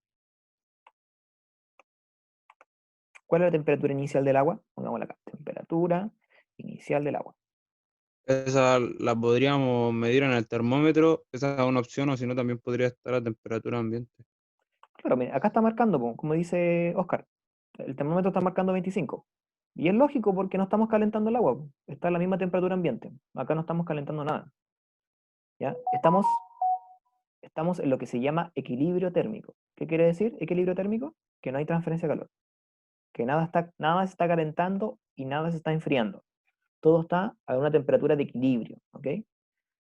¿Cuál es la temperatura inicial del agua? Pongámosla acá, temperatura inicial del agua. Esa la podríamos medir en el termómetro, esa es una opción, o si no también podría estar a temperatura ambiente. Claro, mira, acá está marcando, como dice Oscar, el termómetro está marcando 25. Y es lógico porque no estamos calentando el agua, está a la misma temperatura ambiente. Acá no estamos calentando nada. ¿Ya? Estamos en lo que se llama equilibrio térmico. ¿Qué quiere decir equilibrio térmico? Que no hay transferencia de calor. Que nada se está calentando y nada se está enfriando. Todo está a una temperatura de equilibrio, ¿ok? En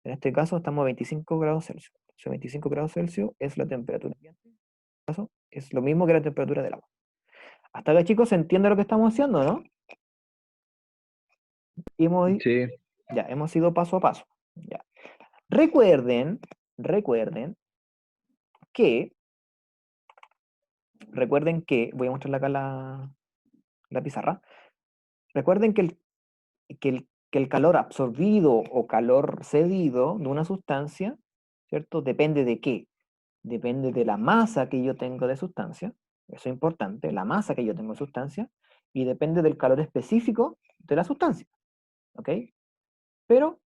este caso estamos a 25 grados Celsius. O 25 grados Celsius es la temperatura ambiente. En este caso es lo mismo que la temperatura del agua. Hasta acá, chicos, ¿se entiende lo que estamos haciendo, no? Sí. Ya, hemos ido paso a paso. Ya. Recuerden que, voy a mostrarle acá la pizarra. Recuerden que el calor absorbido o calor cedido de una sustancia, ¿cierto? Depende de qué? Depende de la masa que yo tengo de sustancia, eso es importante, la masa que yo tengo de sustancia, y depende del calor específico de la sustancia, ¿ok? Pero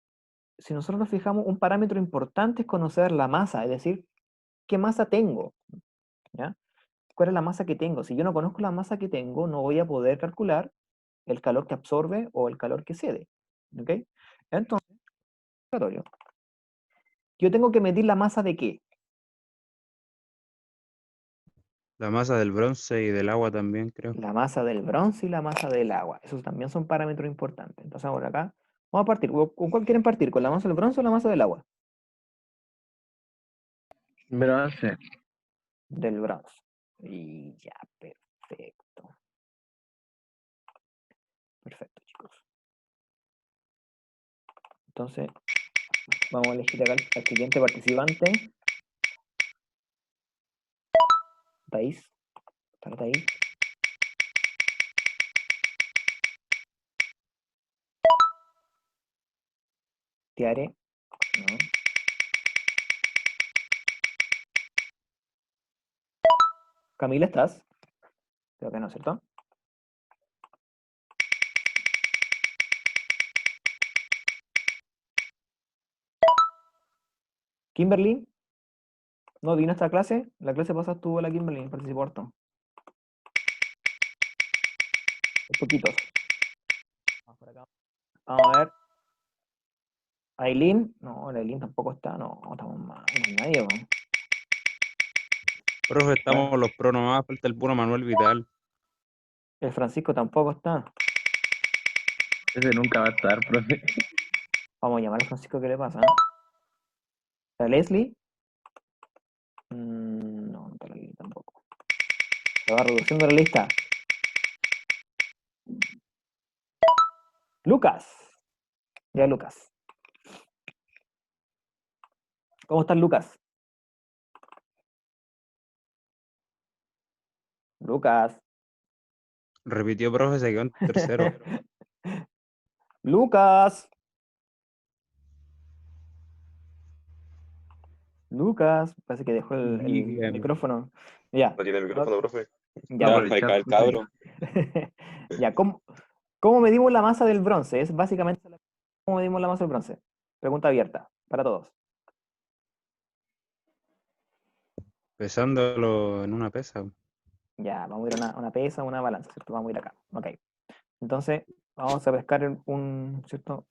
si nosotros nos fijamos, un parámetro importante es conocer la masa, es decir, ¿qué masa tengo? ¿Ya? ¿Cuál es la masa que tengo? Si yo no conozco la masa que tengo, no voy a poder calcular el calor que absorbe o el calor que cede, ¿ok? Entonces, yo tengo que medir la masa de qué? La masa del bronce y del agua también, creo. La masa del bronce y la masa del agua. Esos también son parámetros importantes. Entonces, ahora acá, vamos a partir. ¿Con cuál quieren partir? ¿Con la masa del bronce o la masa del agua? Bronce. Del bronce. Y ya, perfecto. Perfecto, chicos. Entonces, vamos a elegir acá al siguiente participante. País. Está ahí. Tiare. No. Camila, ¿estás? Creo que no, ¿cierto? Kimberly. ¿No vino a esta clase? La clase pasada estuvo la Kimberly, participó harto. Un poquitos. Vamos por acá. Vamos a ver. Aileen. No, la Aileen tampoco está. No, estamos más. No hay nadie, weón. Profe, estamos los pro nomás, falta el puro Manuel Vidal. El Francisco tampoco está. Ese nunca va a estar, profe. Vamos a llamar al Francisco, ¿qué le pasa? ¿La Leslie? No, no está la Leslie tampoco. Se va reduciendo la lista. Lucas. Ya, Lucas. ¿Cómo estás, Lucas? Lucas. Repitió, profe, se quedó en tercero. Lucas. Lucas. Parece que dejó el Dígame. micrófono. Ya. No tiene micrófono, profe. Ya, Ya, por el fue chat, acá el profe. cabro. Ya, ¿cómo medimos la masa del bronce? Es básicamente cómo medimos la masa del bronce. Pregunta abierta para todos. Pesándolo en una pesa. Ya, vamos a ir a una pesa, una balanza, ¿cierto? Vamos a ir acá. Ok. Entonces, vamos a pescar ¿cierto?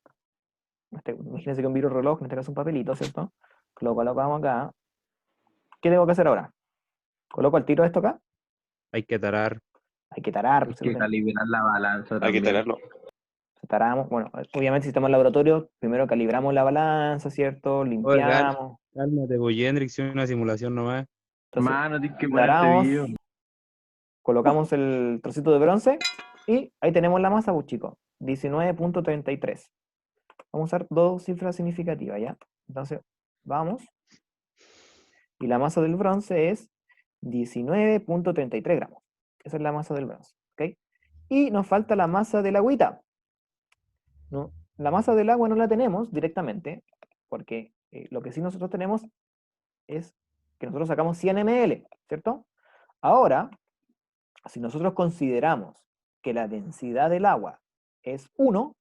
Imagínense que un virus reloj, en este caso un papelito, ¿cierto? Lo colocamos acá. ¿Qué tengo que hacer ahora? ¿Coloco el tiro de esto acá? Hay que tarar. Hay que tarar, Hay ¿cierto? que calibrar la balanza Hay que también. tenerlo. Taramos. Bueno, obviamente si estamos en laboratorio, primero calibramos la balanza, ¿cierto? Oye, Limpiamos. cálmate, Boyendrix, es una simulación nomás. Entonces, Mano, tienes que ponerte taramos, video. colocamos el trocito de bronce y ahí tenemos la masa, pues chicos, 19.33. Vamos a usar dos cifras significativas, ¿ya? Entonces, vamos. Y la masa del bronce es 19.33 gramos. Esa es la masa del bronce, ¿ok? Y nos falta la masa del agüita. ¿No? La masa del agua no la tenemos directamente, porque lo que sí nosotros tenemos es que nosotros sacamos 100 ml, ¿cierto? Ahora, si nosotros consideramos que la densidad del agua es 1,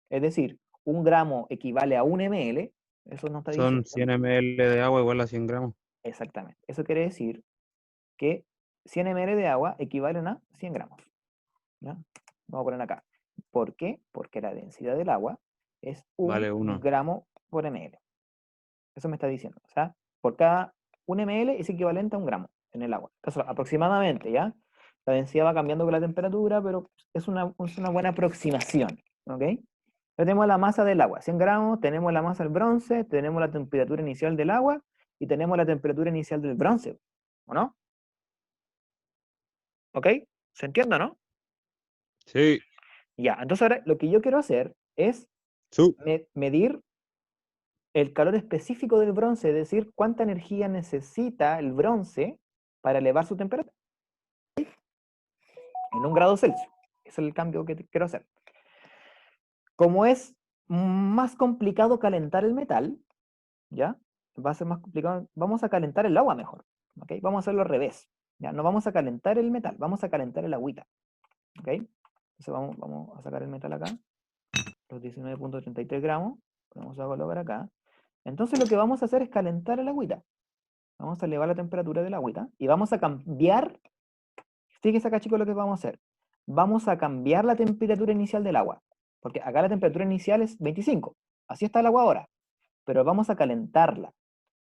es decir, 1 gramo equivale a 1 ml, eso nos está Son diciendo. 100 ml de agua igual a 100 gramos. Exactamente. Eso quiere decir que 100 ml de agua equivalen a 100 gramos. ¿Ya? Vamos a poner acá. ¿Por qué? Porque la densidad del agua es 1 Vale 1. gramo por ml. Eso me está diciendo. O sea, por cada 1 ml es equivalente a 1 gramo en el agua. Entonces, aproximadamente, ¿ya? La densidad va cambiando con la temperatura, pero es una buena aproximación. ¿Ok? Ya tenemos la masa del agua, 100 gramos, tenemos la masa del bronce, tenemos la temperatura inicial del agua y tenemos la temperatura inicial del bronce. ¿O no? ¿Ok? ¿Se entiende, no? Sí. Ya, entonces ahora lo que yo quiero hacer es medir el calor específico del bronce, es decir, cuánta energía necesita el bronce para elevar su temperatura. En 1 grado Celsius. Ese es el cambio que quiero hacer. Como es más complicado calentar el metal, ¿ya? Va a ser más complicado. Vamos a calentar el agua mejor. ¿Ok? Vamos a hacerlo al revés. ¿Ya? No vamos a calentar el metal, vamos a calentar el agüita. ¿Ok? Entonces vamos a sacar el metal acá. Los 19.33 gramos. Vamos a colocar acá. Entonces lo que vamos a hacer es calentar el agüita. Vamos a elevar la temperatura del agüita y vamos a cambiar. Fíjense acá, chicos, lo que vamos a hacer. Vamos a cambiar la temperatura inicial del agua. Porque acá la temperatura inicial es 25. Así está el agua ahora. Pero vamos a calentarla.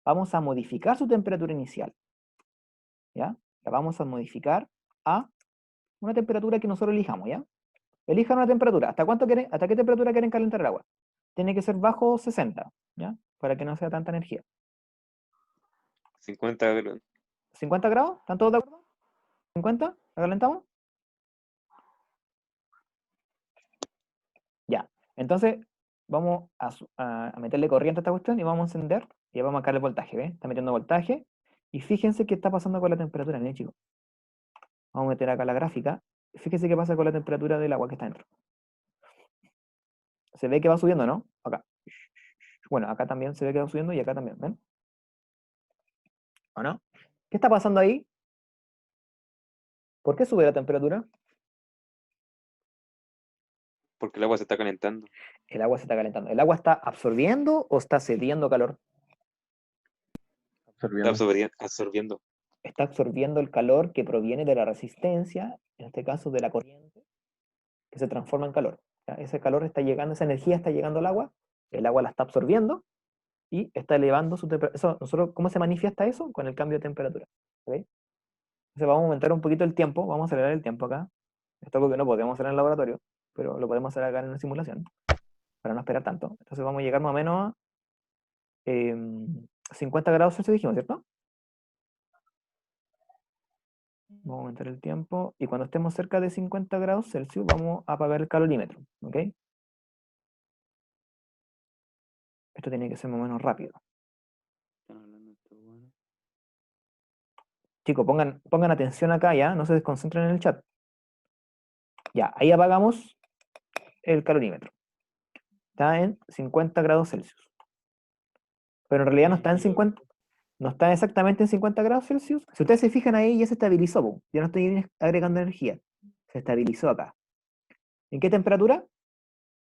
Vamos a modificar su temperatura inicial. ¿Ya? La vamos a modificar a una temperatura que nosotros elijamos, ¿ya? Elijan una temperatura. ¿Hasta qué temperatura quieren calentar el agua? Tiene que ser bajo 60, ¿ya? Para que no sea tanta energía. 50 grados. ¿50 grados? ¿Están todos de acuerdo? ¿50? ¿La calentamos? Ya. Entonces, vamos a meterle corriente a esta cuestión y vamos a encender y vamos a marcar el voltaje, ¿ves? Está metiendo voltaje. Y fíjense qué está pasando con la temperatura, ¿no, chicos? Vamos a meter acá la gráfica. Fíjense qué pasa con la temperatura del agua que está dentro. Se ve que va subiendo, ¿no? Acá. Bueno, acá también se ve que va subiendo y acá también, ¿ven? ¿O no? ¿Qué está pasando ahí? ¿Por qué sube la temperatura? Porque el agua se está calentando. El agua se está calentando. ¿El agua está absorbiendo o está cediendo calor? Está absorbiendo. Está absorbiendo el calor que proviene de la resistencia, en este caso de la corriente, que se transforma en calor. ¿Ya? Ese calor está llegando, esa energía está llegando al agua, el agua la está absorbiendo y está elevando su temperatura. ¿Cómo se manifiesta eso? Con el cambio de temperatura. ¿Ok? Entonces vamos a aumentar un poquito el tiempo, vamos a acelerar el tiempo acá. Esto es algo que no podemos hacer en el laboratorio, pero lo podemos hacer acá en una simulación, para no esperar tanto. Entonces vamos a llegar más o menos a 50 grados Celsius, dijimos, ¿cierto? Vamos a aumentar el tiempo y cuando estemos cerca de 50 grados Celsius vamos a apagar el calorímetro, ¿ok? Esto tiene que ser más o menos rápido. Chicos, pongan atención acá ya, no se desconcentren en el chat. Ya, ahí apagamos el calorímetro. Está en 50 grados Celsius. Pero en realidad no está en 50, no está exactamente en 50 grados Celsius. Si ustedes se fijan ahí, ya se estabilizó, po. Ya no estoy agregando energía. Se estabilizó acá. ¿En qué temperatura?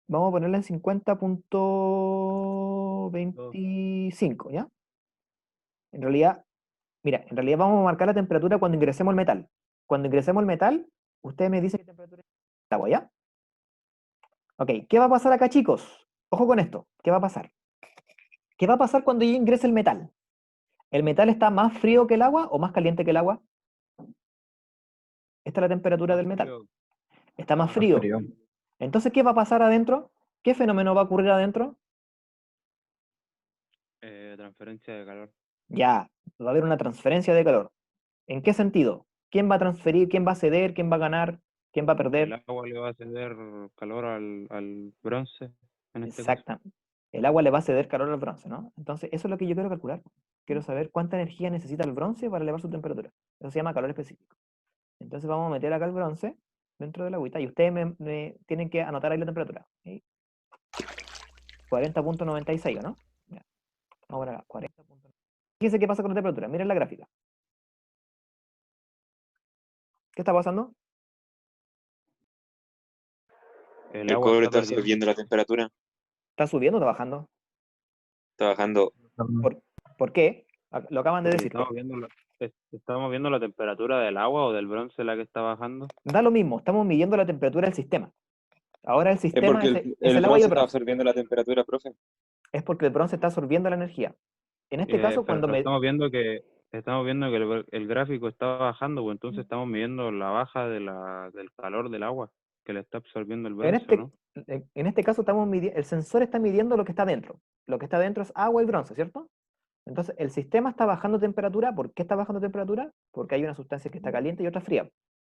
Vamos a ponerla en 50.25, ¿ya? En realidad, mira, en realidad vamos a marcar la temperatura cuando ingresemos el metal. Cuando ingresemos el metal, ustedes me dicen qué temperatura es el agua, ¿ya? Ok, ¿qué va a pasar acá, chicos? Ojo con esto, ¿qué va a pasar? ¿Qué va a pasar cuando yo ingrese el metal? ¿El metal está más frío que el agua o más caliente que el agua? Esta es la temperatura del metal. Está más frío. Entonces, ¿qué va a pasar adentro? ¿Qué fenómeno va a ocurrir adentro? Transferencia de calor. Ya, va a haber una transferencia de calor. ¿En qué sentido? ¿Quién va a transferir? ¿Quién va a ceder? ¿Quién va a ganar? ¿Quién va a El perder? agua le va a ceder calor al bronce, en este caso. Exactamente. El agua le va a ceder calor al bronce, ¿no? Entonces, eso es lo que yo quiero calcular. Quiero saber cuánta energía necesita el bronce para elevar su temperatura. Eso se llama calor específico. Entonces vamos a meter acá el bronce dentro del agüita, y ustedes me tienen que anotar ahí la temperatura. ¿Sí? 40.96, ¿o no? Ya. Vamos acá, 40. Fíjense qué pasa con la temperatura. Miren la gráfica. ¿Qué está pasando? El El agua cobre está está perdiendo. absorbiendo la temperatura, ¿Está subiendo o está bajando? está bajando. ¿Por qué? Lo acaban de Porque decir. estamos viendo la temperatura del agua o del bronce la que está bajando. Da lo mismo, estamos midiendo la temperatura del sistema. Ahora el Es sistema porque es el el agua y bronce el está bronce. absorbiendo la temperatura, profe. Es porque el bronce está absorbiendo la energía. En este caso, Pero cuando me... estamos viendo que el gráfico está bajando, pues entonces estamos midiendo la baja del calor del agua que le está absorbiendo el En bronce, ¿o este, no? en este caso estamos midiendo, el sensor está midiendo lo que está dentro. Lo que está dentro es agua y bronce, ¿cierto? Entonces, el sistema está bajando temperatura. ¿Por qué está bajando temperatura? Porque hay una sustancia que está caliente y otra fría.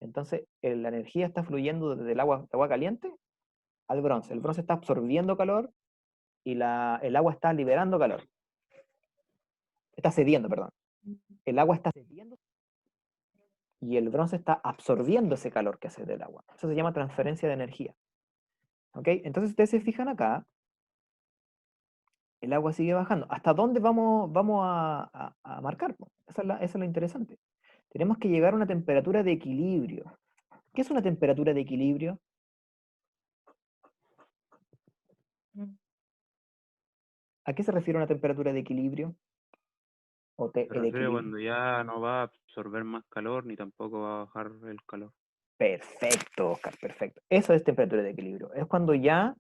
Entonces, la energía está fluyendo desde el agua caliente al bronce. El bronce está absorbiendo calor y el agua está liberando calor. Está cediendo, perdón. El agua está cediendo y el bronce está absorbiendo ese calor que hace del agua. Eso se llama transferencia de energía. ¿Ok? Entonces, ustedes se fijan acá, el agua sigue bajando. ¿Hasta dónde vamos a marcar? Eso es lo interesante. Tenemos que llegar a una temperatura de equilibrio. ¿Qué es una temperatura de equilibrio? ¿A qué se refiere una temperatura de equilibrio? ¿O Se el refiere equilibrio? cuando ya no va a absorber más calor ni tampoco va a bajar el calor. Perfecto, Oscar, perfecto. Eso es temperatura de equilibrio. Es cuando ya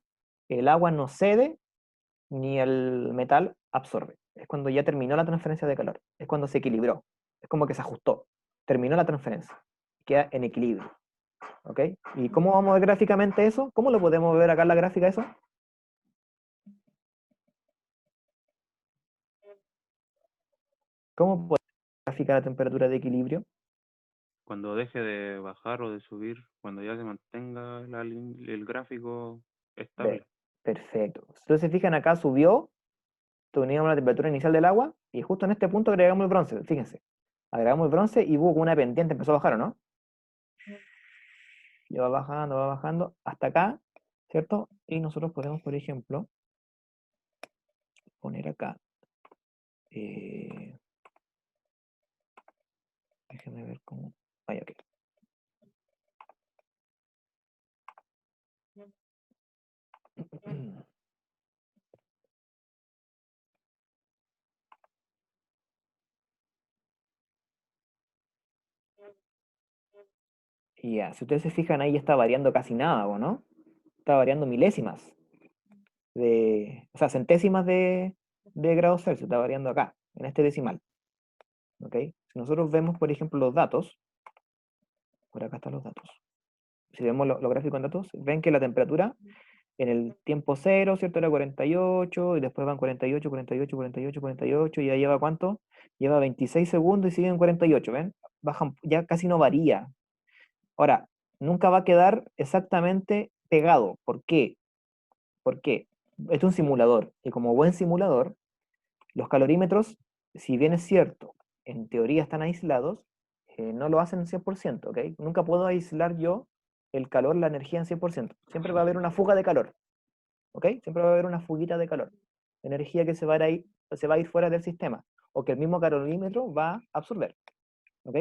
el agua no cede ni el metal absorbe. Es cuando ya terminó la transferencia de calor. Es cuando se equilibró. Es como que se ajustó. Terminó la transferencia. Queda en equilibrio. ¿Ok? ¿Y cómo vamos a ver gráficamente eso? ¿Cómo lo podemos ver acá en la gráfica eso? ¿Cómo podemos graficar la temperatura de equilibrio? Cuando deje de bajar o de subir, cuando ya se mantenga el gráfico estable. Perfecto. Entonces, se fijan acá, subió, teníamos la temperatura inicial del agua, y justo en este punto agregamos el bronce, fíjense. Agregamos el bronce y hubo una pendiente, empezó a bajar, ¿o no? Y va bajando, hasta acá, ¿cierto? Y nosotros podemos, por ejemplo, poner acá. Déjenme ver cómo. Ay, ok. Y ya, si ustedes se fijan, ahí ya está variando casi nada, ¿o no? Está variando milésimas o sea, centésimas de grados Celsius, está variando acá, en este decimal. ¿Ok? Si nosotros vemos, por ejemplo, los datos, por acá están los datos. Si vemos los gráficos en datos, ven que la temperatura en el tiempo cero, ¿cierto? Era 48, y después van 48, 48, 48, 48, y ya lleva ¿cuánto? Lleva 26 segundos y sigue en 48, ¿ven? Bajan, ya casi no varía. Ahora, nunca va a quedar exactamente pegado. ¿Por qué? ¿Por qué? Este es un simulador, y como buen simulador, los calorímetros, si bien es cierto, en teoría están aislados, no lo hacen 100%, ¿ok? Nunca puedo aislar yo el calor, la energía en 100%. Siempre va a haber una fuga de calor, ¿ok? Siempre va a haber una fuguita de calor. Energía que se va a ir fuera del sistema, o que el mismo calorímetro va a absorber, ¿ok?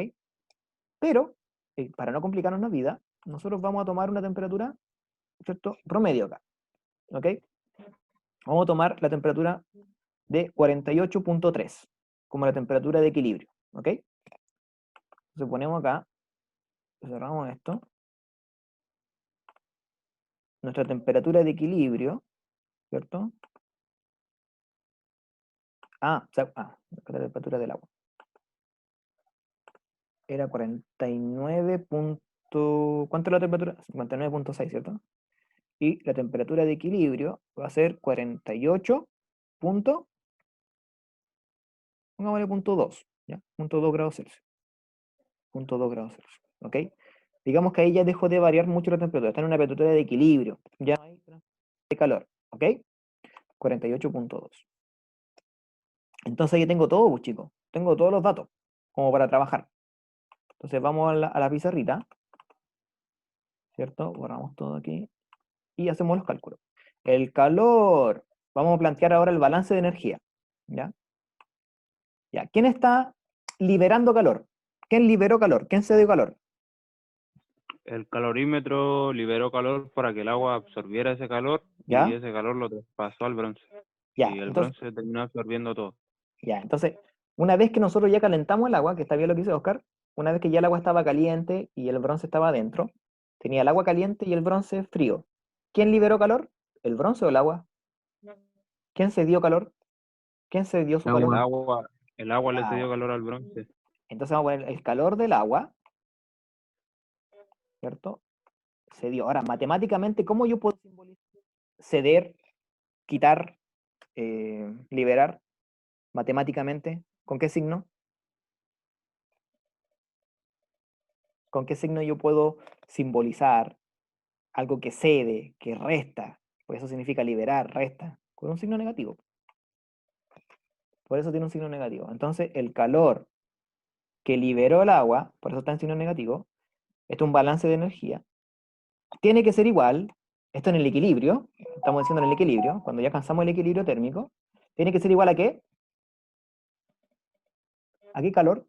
Pero, para no complicarnos la vida, nosotros vamos a tomar una temperatura, ¿cierto? Promedio acá, ¿ok? Vamos a tomar la temperatura de 48.3 como la temperatura de equilibrio, ¿ok? Entonces ponemos acá, cerramos esto, nuestra temperatura de equilibrio, ¿cierto? La temperatura del agua. Era 49. ¿Cuánto es la temperatura? 59.6, ¿cierto? Y la temperatura de equilibrio va a ser 48. Pongámosle punto 2, ¿ya? Punto 2 grados Celsius. Punto 2 grados Celsius, ¿ok? Digamos que ahí ya dejó de variar mucho la temperatura, está en una temperatura de equilibrio, ya no hay de calor, ¿ok? 48.2. Entonces ahí tengo todo, pues chicos, tengo todos los datos, como para trabajar. Entonces vamos a la pizarrita, ¿cierto? Borramos todo aquí y hacemos los cálculos. El calor, vamos a plantear ahora el balance de energía, ¿ya? Ya, ¿quién está liberando calor? ¿Quién liberó calor? ¿Quién se dio calor? El calorímetro liberó calor para que el agua absorbiera ese calor ¿Ya? y ese calor lo traspasó al bronce. Ya, Y el entonces, bronce terminó absorbiendo todo. ya, entonces, una vez que nosotros ya calentamos el agua, que está bien lo que dice Oscar, una vez que ya el agua estaba caliente y el bronce estaba adentro, tenía el agua caliente y el bronce frío. ¿Quién liberó calor? ¿El bronce o el agua? ¿Quién se dio calor? ¿Quién se dio su Agua. calor? El agua El le cedió agua. calor al bronce. Entonces vamos a poner el calor del agua, ¿cierto? Se dio. Ahora, matemáticamente, ¿cómo yo puedo simbolizar ceder, quitar, liberar? Matemáticamente, ¿con qué signo? ¿Con qué signo yo puedo simbolizar algo que cede, que resta? Pues eso significa liberar, resta, con un signo negativo. Por eso tiene un signo negativo. Entonces, el calor que liberó el agua, por eso está en signo negativo, esto es un balance de energía, tiene que ser igual, esto en el equilibrio, estamos diciendo en el equilibrio, cuando ya alcanzamos el equilibrio térmico, tiene que ser igual a ¿qué? ¿A qué calor?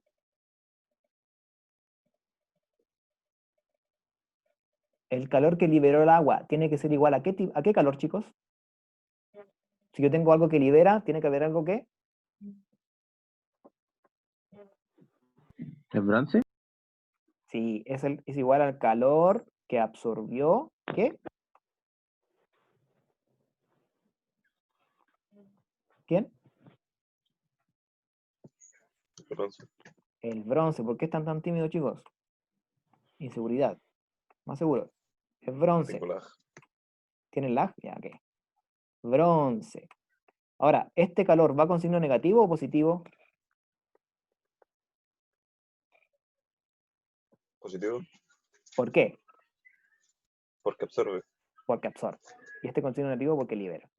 El calor que liberó el agua tiene que ser igual a ¿a qué calor, chicos? Si yo tengo algo que libera, tiene que haber algo que... ¿El bronce? Sí, es igual al calor que absorbió, ¿qué? ¿Quién? Bronce. El bronce. ¿Por qué están tan tímidos, chicos? Inseguridad. Más seguro. El bronce. Tengo lag. ¿Tienen lag? Ya, ok. Bronce. Ahora, ¿este calor va con signo negativo o positivo? Positivo, ¿Por qué? porque absorbe. Porque absorbe. Y este con signo negativo porque libera.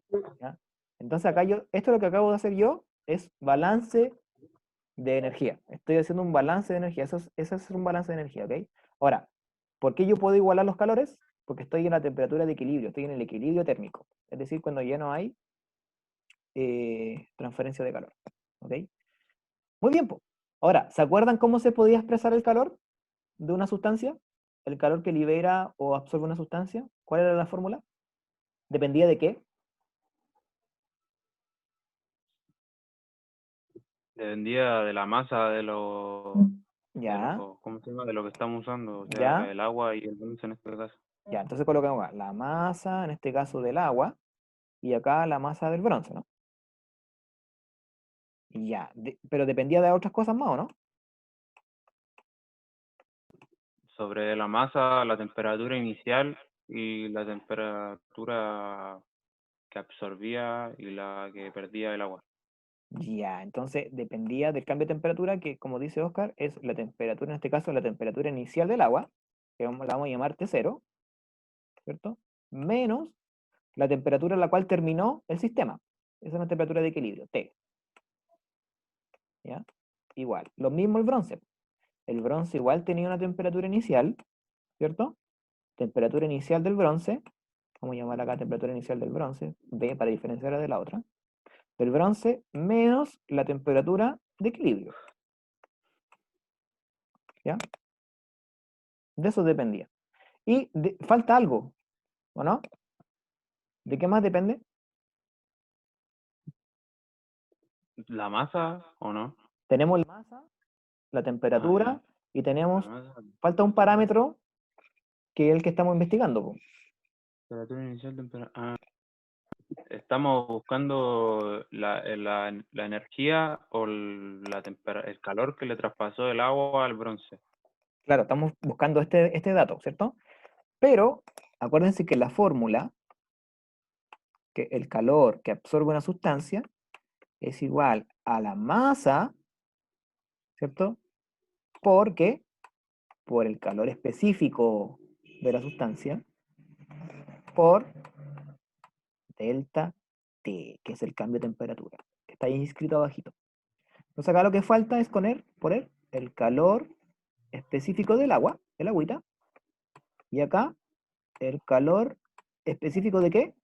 ¿Ya? Entonces acá esto lo que acabo de hacer yo es balance de energía. Estoy haciendo un balance de energía. Eso es un balance de energía, ¿ok? Ahora, ¿por qué yo puedo igualar los calores? Porque estoy en la temperatura de equilibrio, estoy en el equilibrio térmico. Es decir, cuando ya no hay transferencia de calor. ¿Ok? Muy bien, pues. Ahora, ¿se acuerdan cómo se podía expresar el calor de una sustancia? El calor que libera o absorbe una sustancia. ¿Cuál era la fórmula? ¿Dependía de qué? Dependía de la masa Ya, ¿cómo se llama? De lo que estamos usando, o sea, ya, el agua y el bronce en este caso. ya. Entonces colocamos acá la masa, en este caso del agua, y acá la masa del bronce, ¿no? Y ya, pero dependía de otras cosas más, ¿o no? Sobre la masa, la temperatura inicial y la temperatura que absorbía y la que perdía el agua. Ya, entonces dependía del cambio de temperatura, que como dice Oscar, es la temperatura, en este caso, la temperatura inicial del agua, que la vamos a llamar T0, ¿cierto? Menos la temperatura en la cual terminó el sistema. Esa es una temperatura de equilibrio, T. ¿Ya? Igual. Lo mismo el bronce. El bronce igual tenía una temperatura inicial, ¿cierto? Temperatura inicial del bronce, vamos a llamar acá temperatura inicial del bronce, B para diferenciarla de la otra, del bronce menos la temperatura de equilibrio. ¿Ya? De eso dependía. Y falta algo, ¿o no? ¿De qué más depende? ¿La masa o no? Tenemos la masa, la Ah, temperatura ya. y tenemos, La masa, falta un parámetro que es el que estamos investigando, po. temperatura inicial, estamos buscando la energía o el calor que le traspasó el agua al bronce. Claro, estamos buscando este dato, ¿cierto? Pero acuérdense que la fórmula, que el calor que absorbe una sustancia es igual a la masa, ¿cierto? Porque por el calor específico de la sustancia, por delta T, que es el cambio de temperatura, que está ahí inscrito abajito. Entonces acá lo que falta es poner el calor específico del agua, del agüita, y acá el calor específico de qué?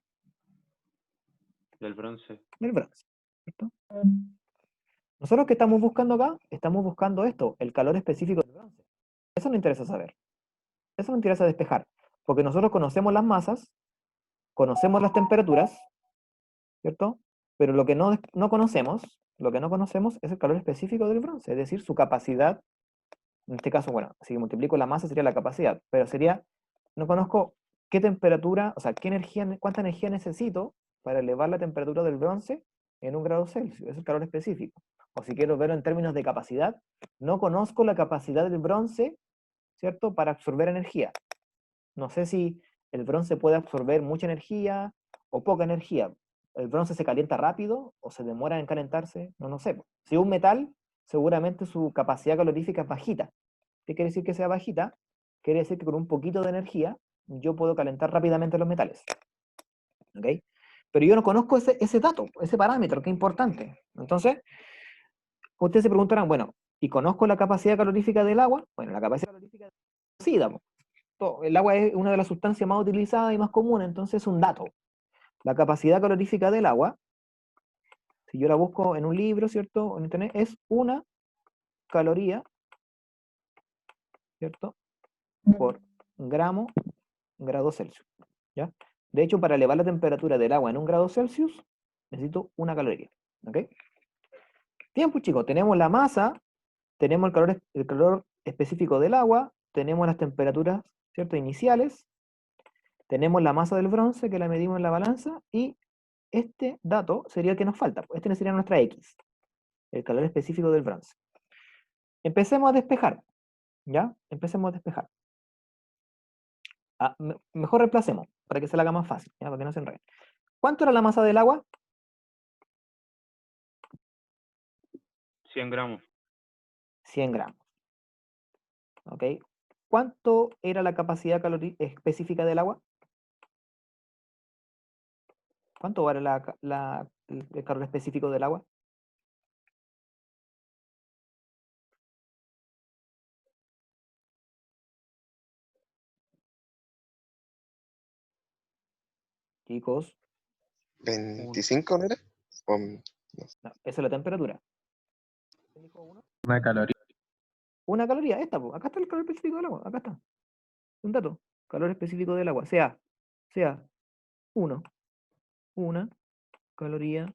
Del bronce. Del bronce. ¿Cierto? Nosotros que estamos buscando acá, estamos buscando esto, el calor específico del bronce. Eso nos interesa saber. Eso nos interesa despejar. Porque nosotros conocemos las masas, conocemos las temperaturas, ¿cierto? Pero lo que no conocemos es el calor específico del bronce, es decir, su capacidad. En este caso, bueno, si multiplico la masa sería la capacidad, pero sería, no conozco qué temperatura, o sea, cuánta energía necesito para elevar la temperatura del bronce en 1 grado Celsius, es el calor específico. O si quiero verlo en términos de capacidad, no conozco la capacidad del bronce, ¿cierto?, para absorber energía. No sé si el bronce puede absorber mucha energía o poca energía. ¿El bronce se calienta rápido o se demora en calentarse? No sé. Si es un metal, seguramente su capacidad calorífica es bajita. ¿Qué quiere decir que sea bajita? Quiere decir que con un poquito de energía yo puedo calentar rápidamente los metales. ¿Ok? Pero yo no conozco ese dato, ese parámetro, que es importante. Entonces, ustedes se preguntarán, bueno, ¿y conozco la capacidad calorífica del agua? Bueno, la capacidad calorífica es conocida. El agua es una de las sustancias más utilizadas y más comunes, entonces es un dato. La capacidad calorífica del agua, si yo la busco en un libro, ¿cierto?, en internet, es 1 caloría, ¿cierto?, por grado Celsius, ¿ya? De hecho, para elevar la temperatura del agua en 1 grado Celsius, necesito 1 caloría, ¿ok? Bien, pues chicos, tenemos la masa, tenemos el calor específico del agua, tenemos las temperaturas, ¿cierto?, iniciales, tenemos la masa del bronce, que la medimos en la balanza, y este dato sería el que nos falta. Este sería nuestra X, el calor específico del bronce. Empecemos a despejar, ¿ya? Empecemos a despejar. Mejor reemplacemos, para que se la haga más fácil, ¿ya? Para que no se enreden. ¿Cuánto era la masa del agua? 100 gramos. 100 gramos. ¿Ok? ¿Cuánto era la capacidad específica del agua? ¿Cuánto vale el calor específico del agua? Chicos, 25, ¿no era? O, no, esa es la temperatura. ¿Quién dijo uno? 1 caloría. 1 caloría, esta, acá está el calor específico del agua, acá está. Un dato, calor específico del agua, sea 1, 1 caloría,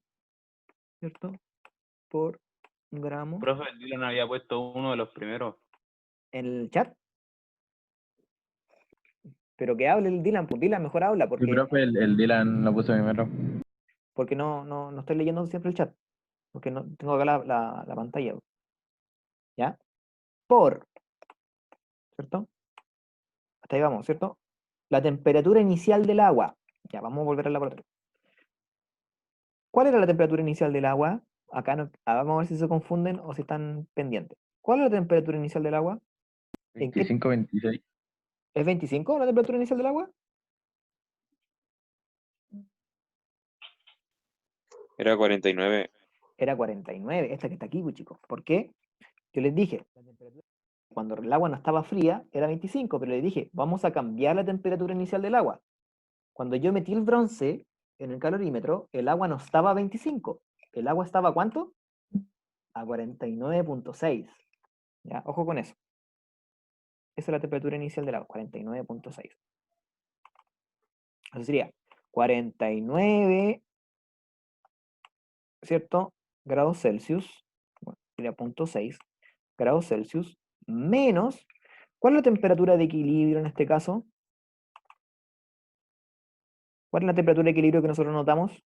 ¿cierto?, por gramo. Profe, el Dylan había puesto uno de los primeros. En el chat. Pero que hable el Dylan, pues Dylan mejor habla, Sí, porque profe, el Dylan lo puso primero. no estoy leyendo siempre el chat, porque no tengo acá la pantalla. ¿Ya? Por, ¿cierto? Hasta ahí vamos, ¿cierto? La temperatura inicial del agua. Ya, vamos a volver al laboratorio. ¿Cuál era la temperatura inicial del agua? Acá vamos a ver si se confunden o si están pendientes. ¿Cuál es la temperatura inicial del agua? ¿En qué? 25, 26. ¿Es 25 la temperatura inicial del agua? Era 49. Era 49, esta que está aquí, pues, chicos. ¿Por qué? Yo les dije, la temperatura cuando el agua no estaba fría era 25, pero les dije, vamos a cambiar la temperatura inicial del agua. Cuando yo metí el bronce en el calorímetro, el agua no estaba a 25. ¿El agua estaba a cuánto? A 49.6. ¿Ya? Ojo con eso. Esa es la temperatura inicial del agua, 49.6. Eso sería 49, ¿cierto?, grados Celsius, bueno, sería 0.6 grados Celsius, menos, ¿cuál es la temperatura de equilibrio en este caso? ¿Cuál es la temperatura de equilibrio que nosotros notamos?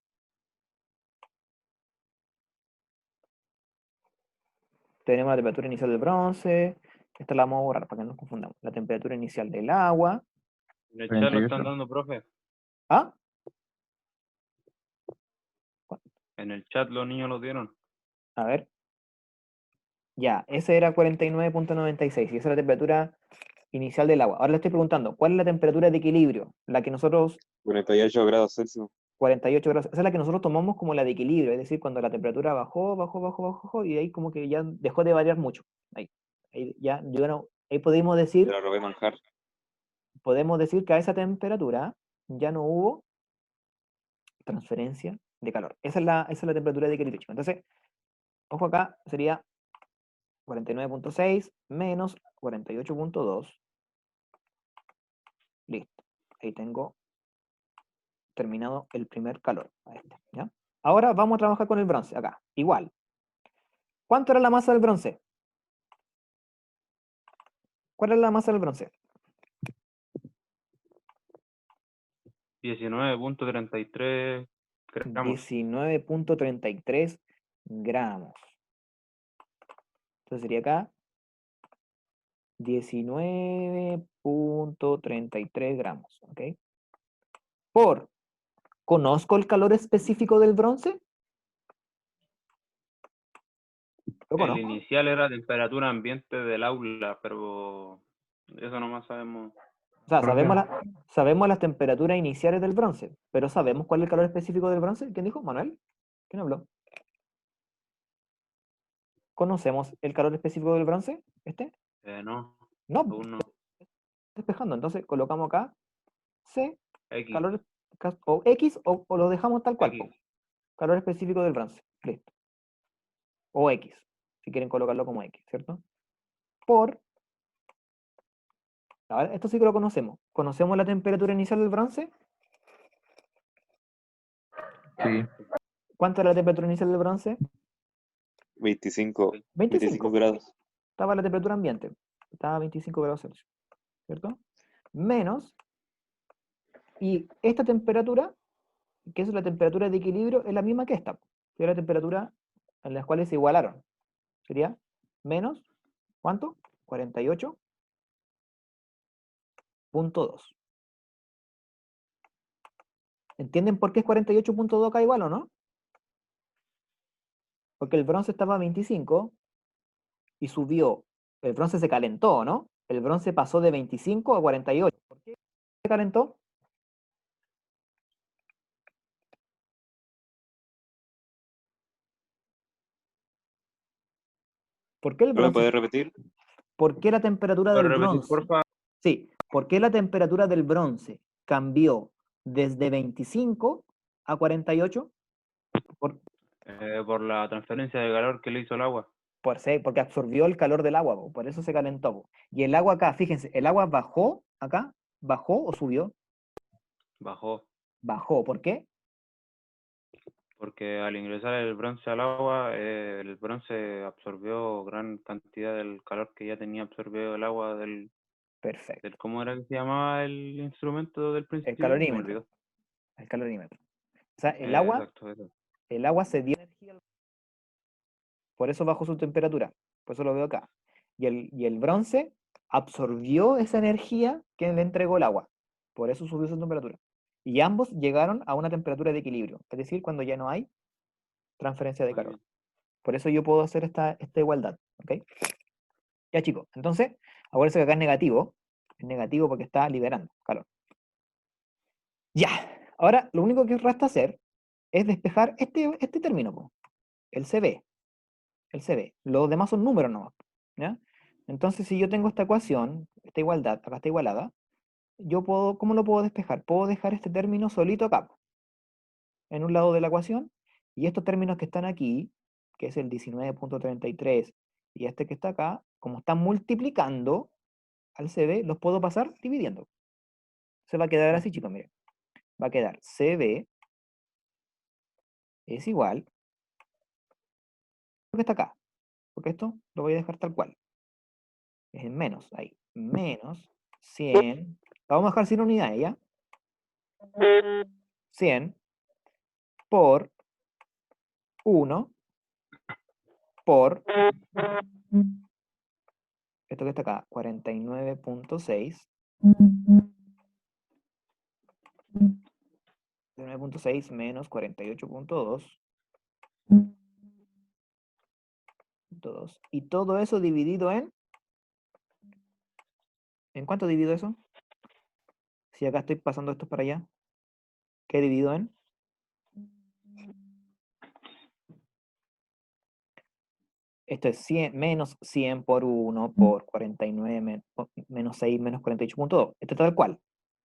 Tenemos la temperatura inicial del bronce, esta la vamos a borrar para que no nos confundamos. La temperatura inicial del agua. En el chat lo 38. están dando, profe. ¿Ah? En el chat los niños lo dieron. A ver. Ya, ese era 49.96 y esa es la temperatura inicial del agua. Ahora le estoy preguntando, ¿cuál es la temperatura de equilibrio? La que nosotros, 48 grados Celsius. 48 grados, esa es la que nosotros tomamos como la de equilibrio, es decir, cuando la temperatura bajó, y ahí como que ya dejó de variar mucho. Ahí ya, ahí podemos decir, Te la robé manjar. podemos decir que a esa temperatura ya no hubo transferencia de calor. Esa es la temperatura de equilibrio, chicos. Entonces, ojo acá, sería 49.6 menos 48.2. Listo. Ahí tengo terminado el primer calor. ¿Ya? Ahora vamos a trabajar con el bronce, acá. Igual. ¿Cuánto era la masa del bronce? ¿Cuál era la masa del bronce? 19.33 gramos. 19.33 gramos. Entonces sería acá 19.33 gramos. ¿Ok? ¿Conozco el calor específico del bronce? ¿Lo El conozco? inicial era temperatura ambiente del aula, pero eso nomás sabemos. O sea, sabemos las temperaturas iniciales del bronce, pero ¿sabemos cuál es el calor específico del bronce? ¿Quién dijo? ¿Manuel? ¿Quién habló? ¿Conocemos el calor específico del bronce? ¿Este? No, No, aún no. despejando. Entonces colocamos acá C, X, calor o X, o lo dejamos tal cual. X. Calor específico del bronce. Listo. O X, si quieren colocarlo como X, ¿cierto? Ahora, esto sí que lo conocemos. ¿Conocemos la temperatura inicial del bronce? Sí. ¿Cuánto era la temperatura inicial del bronce? 25, 25. 25 grados. Estaba la temperatura ambiente. Estaba a 25 grados Celsius. ¿Cierto? Menos. Y esta temperatura, que es la temperatura de equilibrio, es la misma que esta. Que es la temperatura en las cuales se igualaron. Sería menos, ¿cuánto? 48.2. ¿Entienden por qué es 48.2 acá igual o no? Porque el bronce estaba a 25 y subió. El bronce se calentó, ¿no? El bronce pasó de 25 a 48. ¿Por qué se calentó? ¿Por qué el ¿No me bronce? puedes repetir? ¿Por qué la temperatura ¿Puedes del repetir, bronce? porfa? Sí, ¿por qué la temperatura del bronce cambió desde 25 a 48? Por la transferencia de calor que le hizo el agua. Porque absorbió el calor del agua, por eso se calentó. Y el agua acá, fíjense, el agua bajó acá, bajó o subió, Bajó. bajó. ¿Por qué? Porque al ingresar el bronce al agua, el bronce absorbió gran cantidad del calor que ya tenía absorbido el agua Perfecto. ¿cómo era que se llamaba el instrumento del El principio? Se me calorímetro. olvidó. El calorímetro. O sea, Exacto, eso. el agua se dio energía, por eso bajó su temperatura. Por eso lo veo acá. Y el bronce absorbió esa energía que le entregó el agua. Por eso subió su temperatura. Y ambos llegaron a una temperatura de equilibrio. Es decir, cuando ya no hay transferencia de Muy calor. bien. Por eso yo puedo hacer esta igualdad. ¿Ok? Ya, chicos. Entonces, acuérdense que acá es negativo. Es negativo porque está liberando calor. Ya. Ahora, lo único que resta hacer es despejar este término, po, el CB. El CB. Los demás son números nomás. ¿Ya? Entonces, si yo tengo esta ecuación, esta igualdad, acá está igualada, yo puedo, ¿cómo lo puedo despejar? Puedo dejar este término solito acá, en un lado de la ecuación, y estos términos que están aquí, que es el 19.33 y este que está acá, como están multiplicando al CB, los puedo pasar dividiendo. Se va a quedar así, chicos, miren. Va a quedar CB es igual, porque está acá, porque esto lo voy a dejar tal cual. Es en menos, ahí. Menos 100. La vamos a dejar sin unidades, ¿ya? 100 por 1 por esto que está acá, 49.6. 49.6 menos 48.2. Y todo eso dividido ¿en cuánto divido eso? Si acá estoy pasando esto para allá, ¿qué dividido en? Esto es 100, menos 100 por 1 por 49 menos 6 menos 48.2. Esto está tal cual.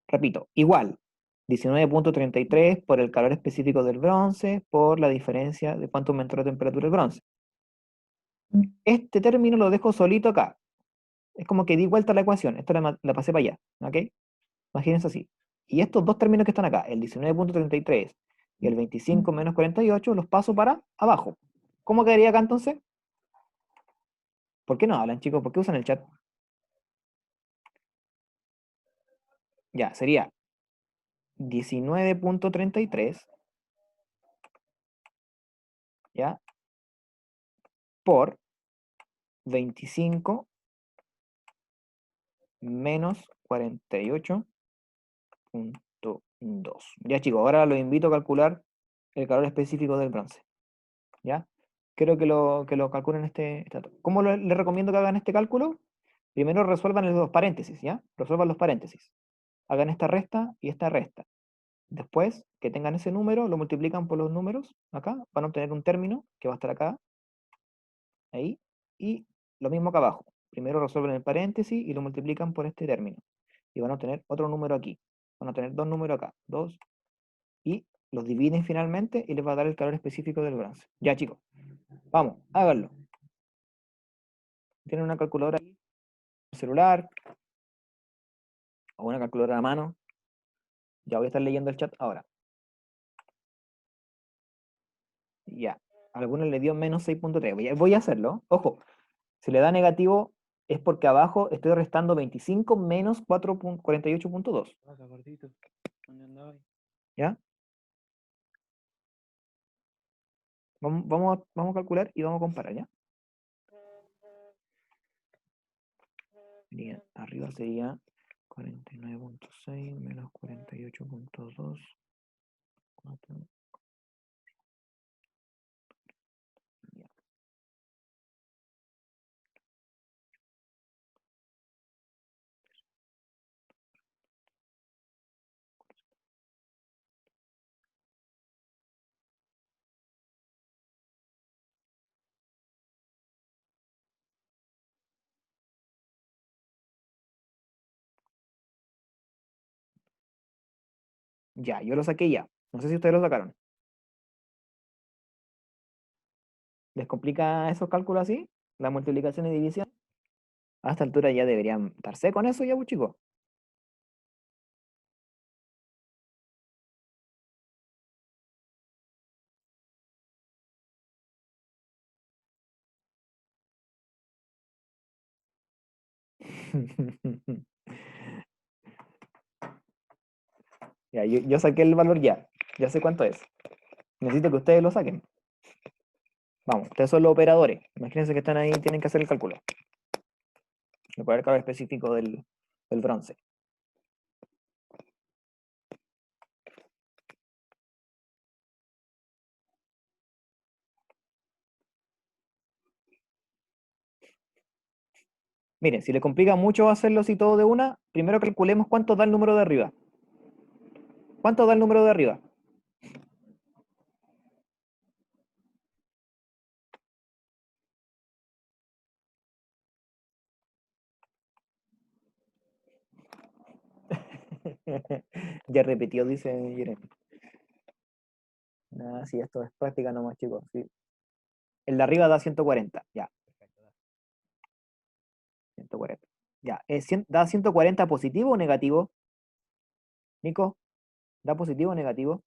Repito, igual. 19.33 por el calor específico del bronce por la diferencia de cuánto aumentó la temperatura del bronce. Este término lo dejo solito acá. Es como que di vuelta a la ecuación. Esto la pasé para allá. ¿Ok? Imagínense así. Y estos dos términos que están acá, el 19.33 y el 25 menos 48, los paso para abajo. ¿Cómo quedaría acá entonces? ¿Por qué no hablan, chicos? ¿Por qué usan el chat? Ya, sería 19.33, ¿ya? Por 25 menos 48.2. Ya, chicos, ahora los invito a calcular el calor específico del bronce. ¿Ya? Quiero que lo calculen ¿Cómo les recomiendo que hagan este cálculo? Primero resuelvan los paréntesis, ¿ya? Resuelvan los paréntesis. Hagan esta resta y esta resta. Después, que tengan ese número, lo multiplican por los números, acá, van a obtener un término que va a estar acá, ahí, y lo mismo acá abajo. Primero resuelven el paréntesis y lo multiplican por este término. Y van a obtener otro número aquí. Van a tener dos números acá, dos, y los dividen finalmente y les va a dar el calor específico del bronce. Ya, chicos, vamos, háganlo. ¿Tienen una calculadora ahí? ¿Un celular? ¿O una calculadora a mano? Ya voy a estar leyendo el chat ahora. Ya. A algunos le dio menos 6.3. Voy a hacerlo. Ojo, si le da negativo es porque abajo estoy restando 25 menos 48.2. ¿Ya? Vamos a calcular y vamos a comparar, ¿ya? Arriba sería 49.6 menos 48.2. 4. Ya. Ya, yo lo saqué ya. No sé si ustedes lo sacaron. ¿Les complica esos cálculos así? La multiplicación y división. A esta altura ya deberían estarse con eso ya, pues, chicos. Ya, yo saqué el valor ya. Ya sé cuánto es. Necesito que ustedes lo saquen. Vamos, ustedes son los operadores. Imagínense que están ahí y tienen que hacer el cálculo. El poder calor específico del bronce. Miren, si le complica mucho hacerlo así todo de una, primero calculemos cuánto da el número de arriba. ¿Cuánto da el número de arriba? Ya repitió, dice Jeremy. Ah, sí, esto es práctica nomás, chicos. Sí. El de arriba da 140, ya. 140. Ya, ¿da 140 positivo o negativo? Nico, ¿da positivo o negativo?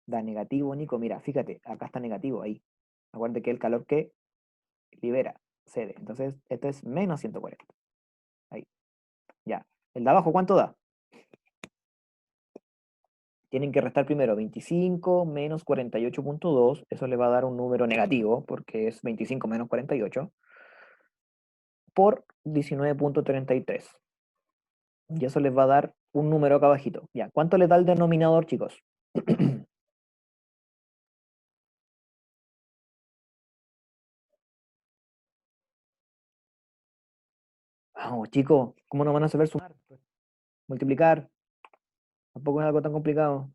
Da negativo, Nico. Mira, fíjate, acá está negativo ahí. Acuérdate que el calor que libera cede. Entonces, esto es menos 140. Ahí. Ya. El de abajo, ¿cuánto da? Tienen que restar primero 25 menos 48.2. Eso le va a dar un número negativo, porque es 25 menos 48, por 19.33. Y eso les va a dar un número acá abajito. Ya, ¿cuánto les da el denominador, chicos? Vamos, chicos, ¿cómo no van a saber sumar? Multiplicar, tampoco es algo tan complicado.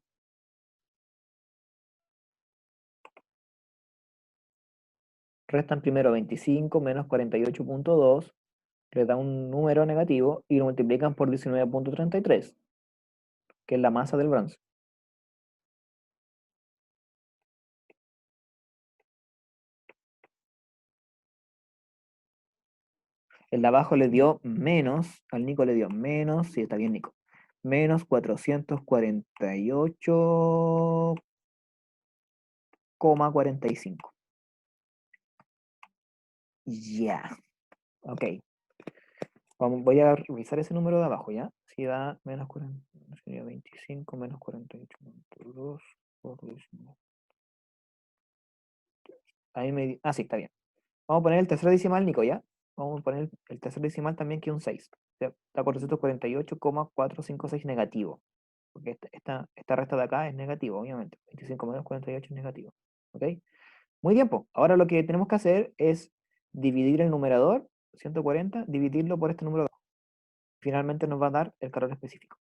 Restan primero 25 menos 48.2, les da un número negativo y lo multiplican por 19.33, que es la masa del bronce. El de abajo le dio menos, al Nico le dio menos, sí, está bien Nico, menos 448,45. Ya, ok. Voy a revisar ese número de abajo, ¿ya? Si da menos 40, sería 25 menos 48.2 por 19. Ahí sí, está bien. Vamos a poner el tercer decimal, Nico, ¿ya? Vamos a poner el tercer decimal también, que es un 6. Está 448,456 negativo. Porque esta resta de acá es negativo, obviamente. 25 menos 48 es negativo. ¿Ok? Muy bien, pues. Ahora lo que tenemos que hacer es dividir el numerador, 140, dividirlo por este número de abajo. Finalmente nos va a dar el calor específico.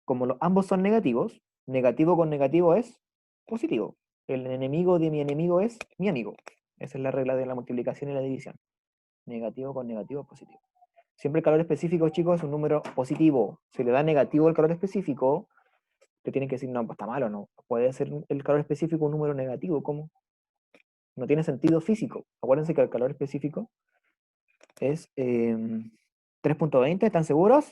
Como ambos son negativos, negativo con negativo es positivo. El enemigo de mi enemigo es mi amigo. Esa es la regla de la multiplicación y la división. Negativo con negativo es positivo. Siempre el calor específico, chicos, es un número positivo. Si le da negativo el calor específico, te tienen que decir, no, pues está malo, no. Puede ser el calor específico un número negativo, ¿cómo? No tiene sentido físico. Acuérdense que el calor específico es 3.20, ¿están seguros?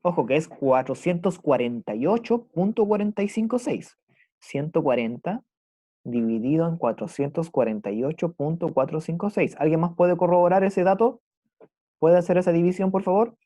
Ojo, que es 448.456. 140 dividido en 448.456. ¿Alguien más puede corroborar ese dato? ¿Puede hacer esa división, por favor?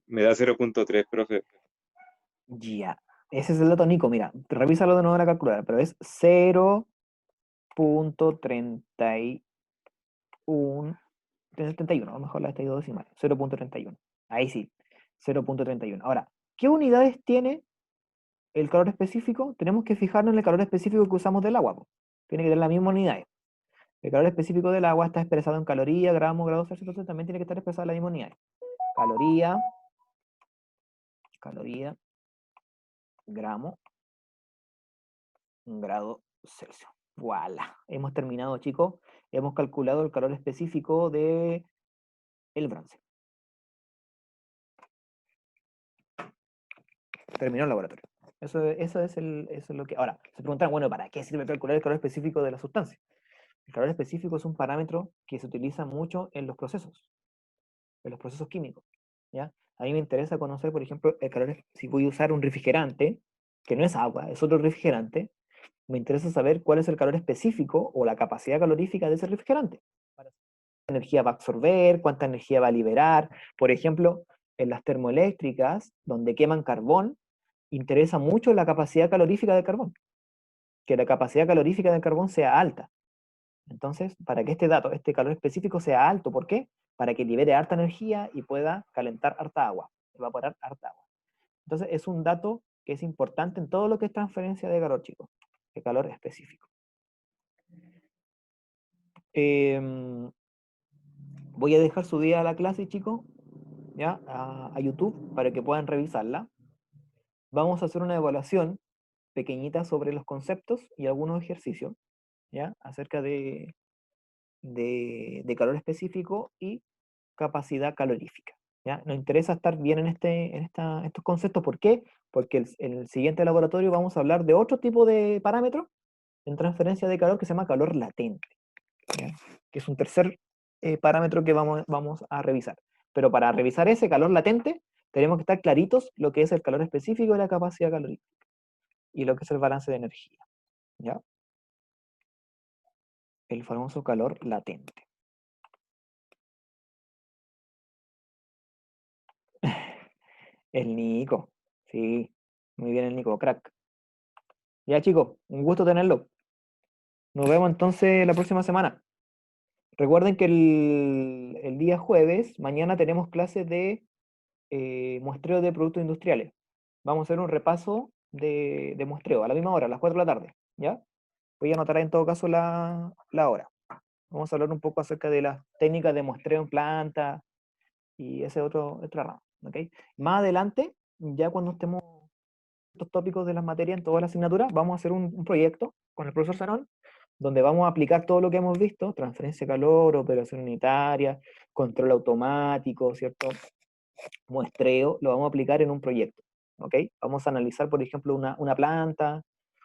Me da 0.3, profe. Ya. Ese es el dato, Nico. Mira, revísalo de nuevo en la calculadora, pero es 0.31. 31, a lo mejor la he ido decimal. 0.31. Ahí sí. 0.31. Ahora, ¿qué unidades tiene el calor específico? Tenemos que fijarnos en el calor específico que usamos del agua, po. Tiene que tener la misma unidad. El calor específico del agua está expresado en calorías, gramos, grados Celsius, entonces también tiene que estar expresado en la misma unidad. Caloría, gramo, grado Celsius. Voilà. Hemos terminado, chicos. Hemos calculado el calor específico de el bronce. Terminó el laboratorio. Eso es lo que... Ahora, se preguntan, bueno, ¿para qué sirve calcular el calor específico de la sustancia? El calor específico es un parámetro que se utiliza mucho en los procesos químicos, ¿ya? A mí me interesa conocer, por ejemplo, el calor, si voy a usar un refrigerante, que no es agua, es otro refrigerante, me interesa saber cuál es el calor específico o la capacidad calorífica de ese refrigerante. ¿Cuánta energía va a absorber? ¿Cuánta energía va a liberar? Por ejemplo, en las termoeléctricas, donde queman carbón, interesa mucho la capacidad calorífica del carbón, que la capacidad calorífica del carbón sea alta. Entonces, para que este calor específico sea alto, ¿por qué? Para que libere harta energía y pueda calentar harta agua, evaporar harta agua. Entonces, es un dato que es importante en todo lo que es transferencia de calor, chicos, de calor específico. Voy a dejar subida a la clase, chicos, ¿ya? A YouTube, para que puedan revisarla. Vamos a hacer una evaluación pequeñita sobre los conceptos y algunos ejercicios, ¿ya? Acerca de calor específico y capacidad calorífica, ¿ya? Nos interesa estar bien en estos conceptos. ¿Por qué? Porque en el siguiente laboratorio vamos a hablar de otro tipo de parámetro en transferencia de calor que se llama calor latente, ¿ya? Que es un tercer parámetro que vamos a revisar. Pero para revisar ese calor latente, tenemos que estar claritos lo que es el calor específico y la capacidad calorífica, y lo que es el balance de energía, ¿ya? el famoso calor latente. El Nico, sí, muy bien el Nico, crack. Ya chicos, un gusto tenerlo. Nos vemos entonces la próxima semana. Recuerden que el día jueves, mañana tenemos clases de muestreo de productos industriales. Vamos a hacer un repaso de muestreo a la misma hora, a las 4 de la tarde. ¿Ya? Voy a anotar en todo caso la hora. Vamos a hablar un poco acerca de las técnicas de muestreo en planta y ese otra rama. ¿Ok? Más adelante, ya cuando estemos estos tópicos de las materias en toda la asignatura, vamos a hacer un proyecto con el profesor Sarón, donde vamos a aplicar todo lo que hemos visto, transferencia de calor, operación unitaria, control automático, ¿cierto? Muestreo, lo vamos a aplicar en un proyecto, ¿ok? Vamos a analizar, por ejemplo, una planta,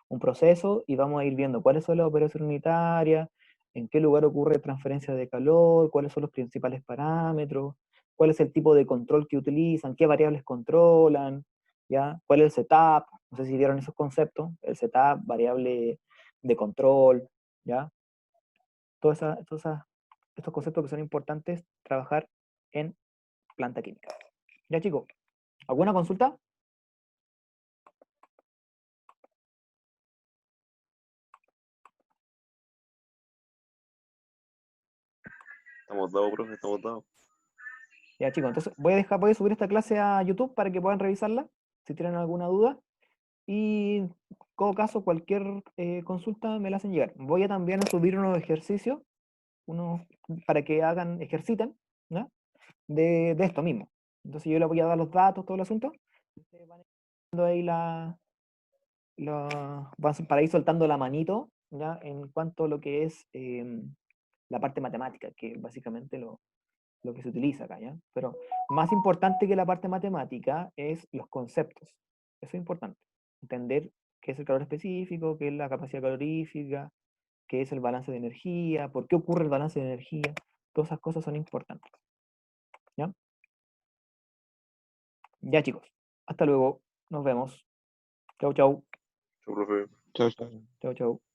un proceso, y vamos a ir viendo cuáles son las operaciones unitarias, en qué lugar ocurre transferencia de calor, cuáles son los principales parámetros, cuál es el tipo de control que utilizan, qué variables controlan, ¿ya? ¿Cuál es el setup? No sé si vieron esos conceptos, el setup, variable de control, ¿ya? Estos conceptos que son importantes trabajar en planta química. Ya chicos, ¿alguna consulta? Estamos dados, profe, estamos dados. Ya chicos, entonces voy a subir esta clase a YouTube para que puedan revisarla, si tienen alguna duda. Y en todo caso, cualquier consulta me la hacen llegar. Voy a también a subir unos ejercicios, unos, para que ejerciten, ¿no? De esto mismo. Entonces yo les voy a dar los datos, todo el asunto. Ustedes van viendo ahí para ir soltando la manito, ¿ya? En cuanto a lo que es la parte matemática, que es básicamente lo que se utiliza acá, ¿ya? Pero más importante que la parte matemática es los conceptos. Eso es importante. Entender qué es el calor específico, qué es la capacidad calorífica, qué es el balance de energía, por qué ocurre el balance de energía. Todas esas cosas son importantes. ¿Ya? Ya chicos. Hasta luego. Nos vemos. Chau, chau. Chau, profe. Chao, chao. Chau, chau.